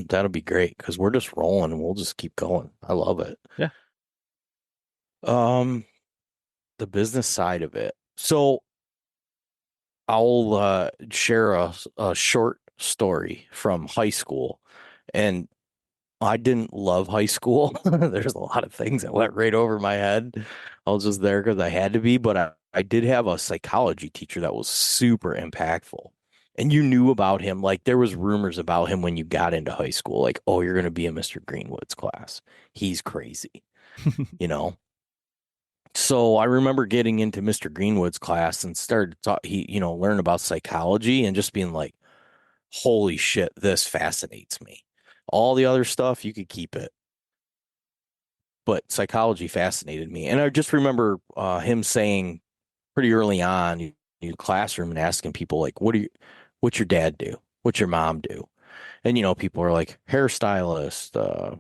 That'll be great because we're just rolling and we'll just keep going. I love it. Yeah. The business side of it. So I'll share a short story from high school, and I didn't love high school. There's a lot of things that went right over my head. I was just there because I had to be, but I did have a psychology teacher that was super impactful. And you knew about him. Like there was rumors about him when you got into high school. Like, oh, you're going to be in Mr. Greenwood's class. He's crazy, So I remember getting into Mr. Greenwood's class and started to learn about psychology and just being like, holy shit, this fascinates me. All the other stuff, you could keep it. But psychology fascinated me. And I just remember him saying pretty early on in the classroom and asking people like, what's your dad do? What's your mom do? And, people are like hairstylist,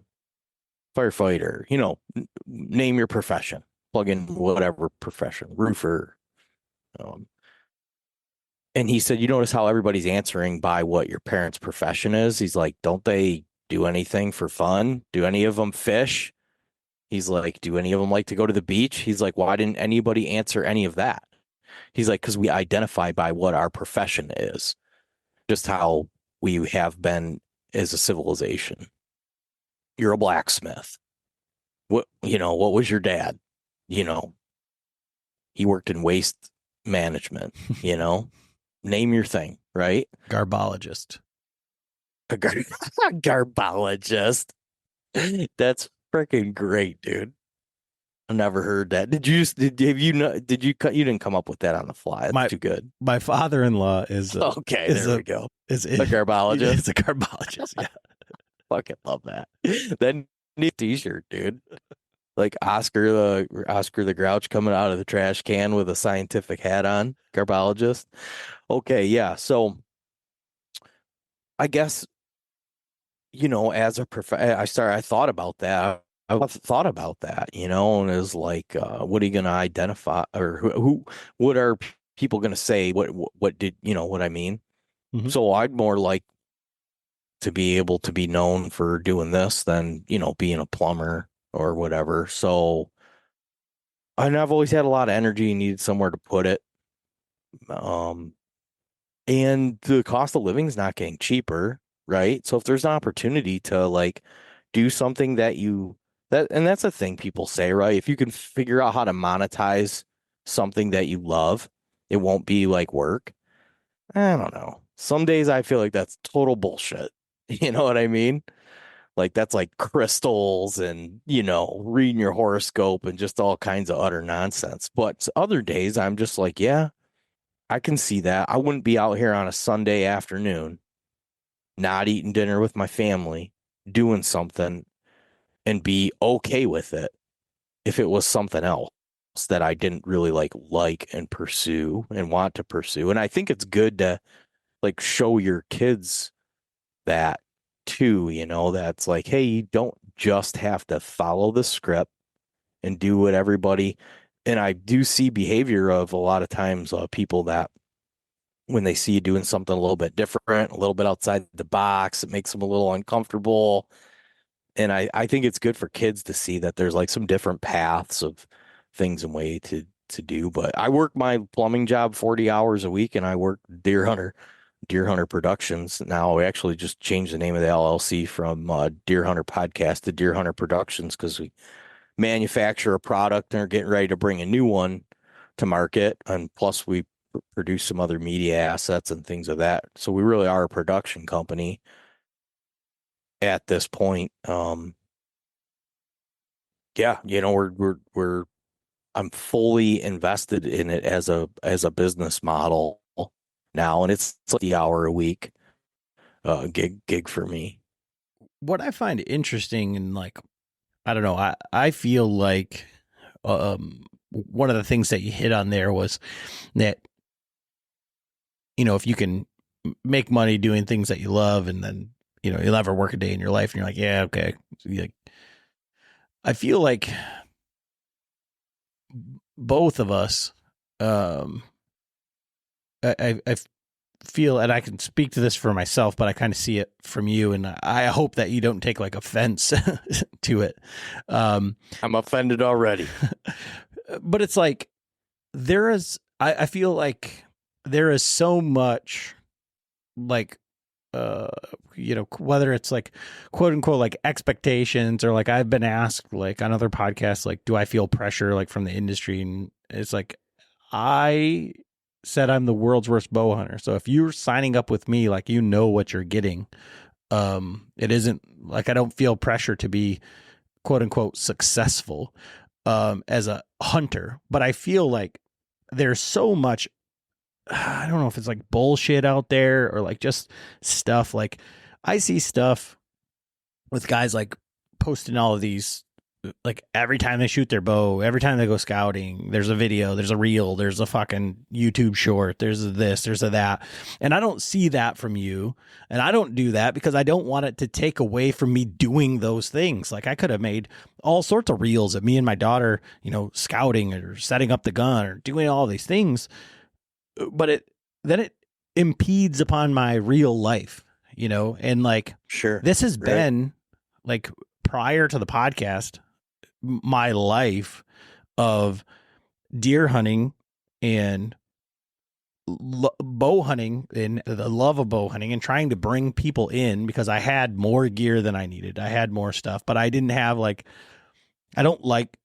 firefighter, name your profession, plug in whatever profession, roofer. And he said, you notice how everybody's answering by what your parents' profession is? He's like, don't they do anything for fun? Do any of them fish? He's like, do any of them like to go to the beach? He's like, why didn't anybody answer any of that? He's like, because we identify by what our profession is, just how we have been as a civilization. You're a blacksmith. What was your dad? He worked in waste management, name your thing, right? Garbologist. A garbologist. That's freaking great, dude. I've never heard that. You didn't come up with that on the fly. That's too good. My father-in-law is we go. Is a garbologist. It's a garbologist. Yeah. Fucking love that. Then neat t-shirt, dude. Like Oscar the Grouch coming out of the trash can with a scientific hat on. Garbologist. Okay, yeah. So I guess, as a I thought about that. I thought about that, and it was like, what are you going to identify, or what are people going to say? What did, what I mean? Mhm. So I'd more like to be able to be known for doing this than, being a plumber or whatever. So, and I've always had a lot of energy and needed somewhere to put it. And the cost of living is not getting cheaper, right? So if there's an opportunity to like do something and that's a thing people say, right? If you can figure out how to monetize something that you love, it won't be like work. I don't know. Some days I feel like that's total bullshit. You know what I mean? Like that's like crystals and, reading your horoscope and just all kinds of utter nonsense. But other days I'm just like, yeah, I can see that. I wouldn't be out here on a Sunday afternoon, not eating dinner with my family, doing something and be okay with it if it was something else that I didn't really like and pursue and want to pursue. And I think it's good to like show your kids that too, that's like, hey, you don't just have to follow the script and do what everybody. And I do see behavior of a lot of times people that when they see you doing something a little bit different, a little bit outside the box, it makes them a little uncomfortable. And I think it's good for kids to see that there's like some different paths of things and way to do. But I work my plumbing job 40 hours a week and I work Deer Hunter Productions. Now we actually just changed the name of the LLC from Deer Hunter Podcast to Deer Hunter Productions because we manufacture a product and are getting ready to bring a new one to market. And plus we produce some other media assets and things of that. So we really are a production company at this point. Yeah, I'm fully invested in it as a business model now, and it's like the hour a week gig for me. What I find interesting and like, I don't know, I feel like one of the things that you hit on there was that, if you can make money doing things that you love and then, you'll never work a day in your life and you're like, yeah, okay. I feel like both of us, I feel, and I can speak to this for myself, but I kind of see it from you, and I hope that you don't take like offense to it. I'm offended already. But it's like I feel like there is so much like whether it's like quote unquote like expectations, or like I've been asked like on other podcasts, like, do I feel pressure like from the industry? And it's like, I said I'm the world's worst bow hunter. So if you're signing up with me, like, what you're getting. It isn't like I don't feel pressure to be quote unquote successful as a hunter, but I feel like there's so much, I don't know if it's like bullshit out there or like just stuff. Like I see stuff with guys like posting all of these, like every time they shoot their bow, every time they go scouting, there's a video, there's a reel, there's a fucking YouTube short, there's a this, there's a that. And I don't see that from you. And I don't do that because I don't want it to take away from me doing those things. Like I could have made all sorts of reels of me and my daughter, scouting or setting up the gun or doing all these things. But it impedes upon my real life, and like, Sure. This has been like prior to the podcast, my life of deer hunting and bow hunting and the love of bow hunting and trying to bring people in because I had more gear than I needed. I had more stuff, but I didn't have like, I don't like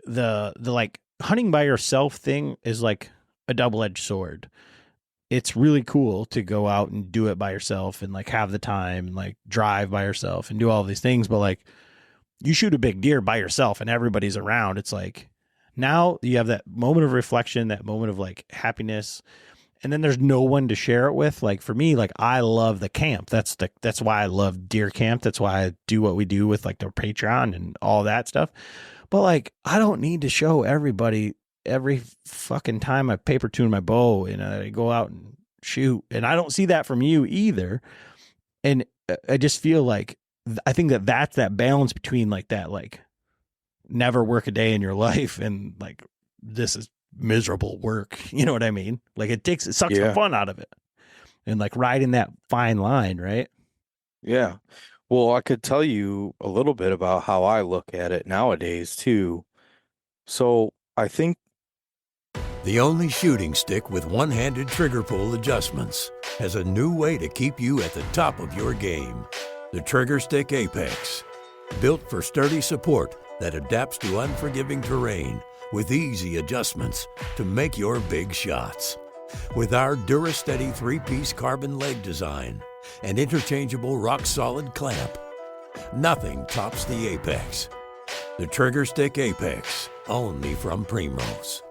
the like hunting by yourself thing is like a double-edged sword. It's really cool to go out and do it by yourself and like have the time and like drive by yourself and do all these things. But like you shoot a big deer by yourself and everybody's around. It's like now you have that moment of reflection, that moment of like happiness. And then there's no one to share it with. Like for me, like I love the camp. That's why I love deer camp. That's why I do what we do with like the Patreon and all that stuff. But like, I don't need to show everybody every fucking time I paper tune my bow and I go out and shoot. And I don't see that from you either. And I just feel like, I think that's that balance between like that, like never work a day in your life and like, this is miserable work. You know what I mean? Like it sucks the fun out of it, and like riding that fine line, right? Yeah. Well, I could tell you a little bit about how I look at it nowadays too. So I think The only shooting stick with one-handed trigger pull adjustments has a new way to keep you at the top of your game. The Trigger Stick Apex. Built for sturdy support that adapts to unforgiving terrain with easy adjustments to make your big shots. With our DuraSteady 3-piece carbon leg design and interchangeable rock-solid clamp, nothing tops the Apex. The Trigger Stick Apex, only from Primos.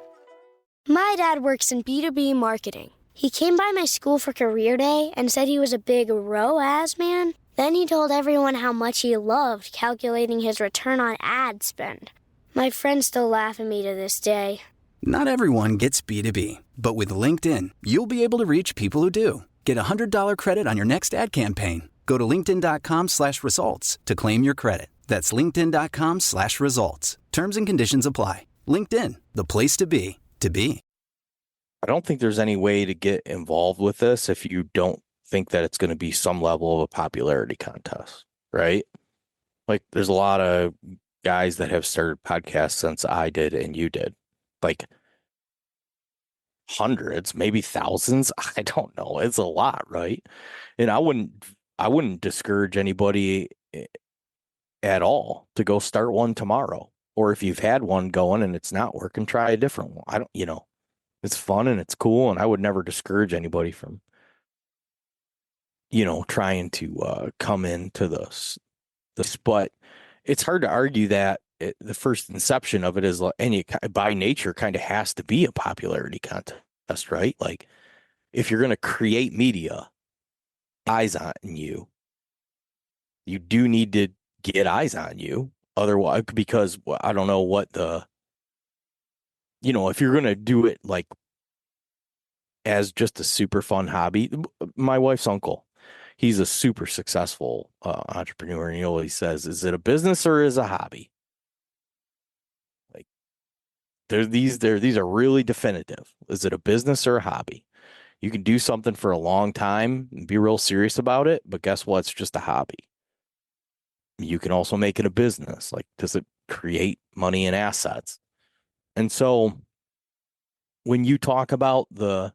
My dad works in B2B marketing. He came by my school for career day and said he was a big ROAS man. Then he told everyone how much he loved calculating his return on ad spend. My friends still laugh at me to this day. Not everyone gets B2B, but with LinkedIn, you'll be able to reach people who do. Get a $100 credit on your next ad campaign. Go to linkedin.com/results to claim your credit. That's linkedin.com/results. Terms and conditions apply. LinkedIn, the place to be, to be. I don't think there's any way to get involved with this if you don't think that it's going to be some level of a popularity contest, right? Like there's a lot of guys that have started podcasts since I did and you did. Like hundreds, maybe thousands. I don't know. It's a lot, right? And I wouldn't discourage anybody at all to go start one tomorrow. Or if you've had one going and it's not working, try a different one. It's fun and it's cool, and I would never discourage anybody from, trying to come into this. But it's hard to argue that the first inception of it is, and it by nature kind of has to be a popularity contest, right? Like if you're going to create media, eyes on you, you do need to get eyes on you. Otherwise, because I don't know what if you're going to do it like as just a super fun hobby. My wife's uncle, he's a super successful entrepreneur. And what he says, is it a business or is it a hobby? Like these are really definitive. Is it a business or a hobby? You can do something for a long time and be real serious about it, but guess what? It's just a hobby. You can also make it a business. Like, does it create money and assets? And so when you talk about the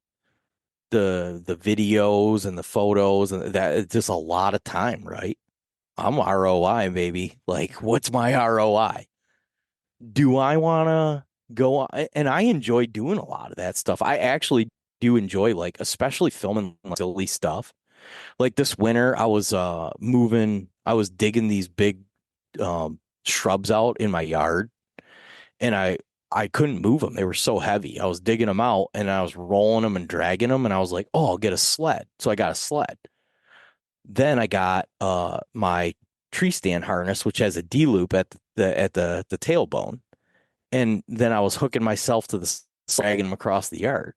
videos and the photos and that, it's just a lot of time, right? I'm ROI, baby. Like, what's my ROI? Do I want to go on? And I enjoy doing a lot of that stuff. I actually do enjoy, like, especially filming silly stuff. Like this winter, I was digging these big shrubs out in my yard, and I couldn't move them. They were so heavy. I was digging them out and I was rolling them and dragging them, and I was like, oh, I'll get a sled. So I got a sled. Then I got my tree stand harness, which has a D-loop at the tailbone. And then I was hooking myself to the dragging them across the yard.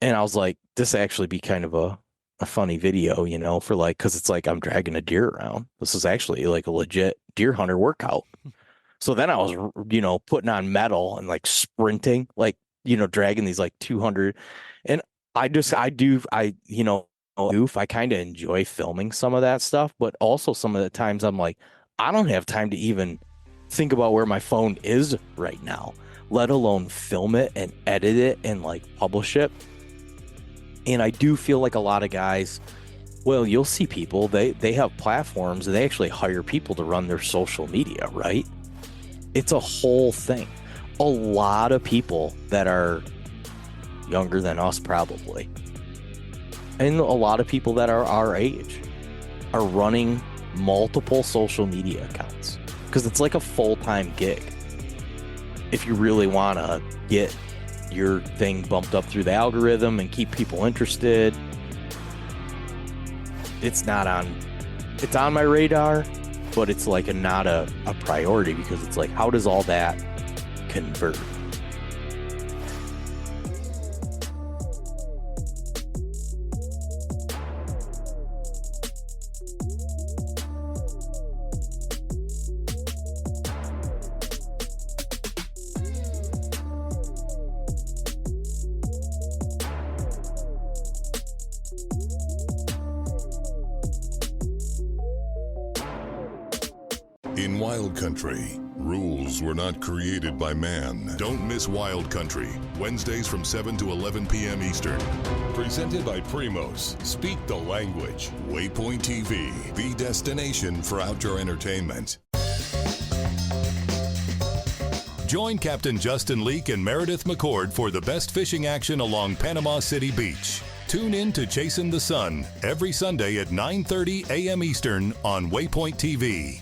And I was like, this actually be kind of a funny video, for like, because it's like I'm dragging a deer around. This is actually like a legit deer hunter workout. So then I was, putting on metal and like sprinting, like, dragging these like 200. And I kind of enjoy filming some of that stuff, but also some of the times I'm like, I don't have time to even think about where my phone is right now, let alone film it and edit it and like publish it. And I do feel like a lot of guys, well, you'll see people, they have platforms and they actually hire people to run their social media, right? It's a whole thing. A lot of people that are younger than us probably, and a lot of people that are our age, are running multiple social media accounts because it's like a full-time gig. If you really want to get your thing bumped up through the algorithm and keep people interested, it's on my radar, but it's like not a priority, because it's like, how does all that convert? In Wild Country, rules were not created by man. Don't miss Wild Country, Wednesdays from 7 to 11 p.m. Eastern. Presented by Primos. Speak the language. Waypoint TV, the destination for outdoor entertainment. Join Captain Justin Leake and Meredith McCord for the best fishing action along Panama City Beach. Tune in to Chasing the Sun every Sunday at 9:30 a.m. Eastern on Waypoint TV.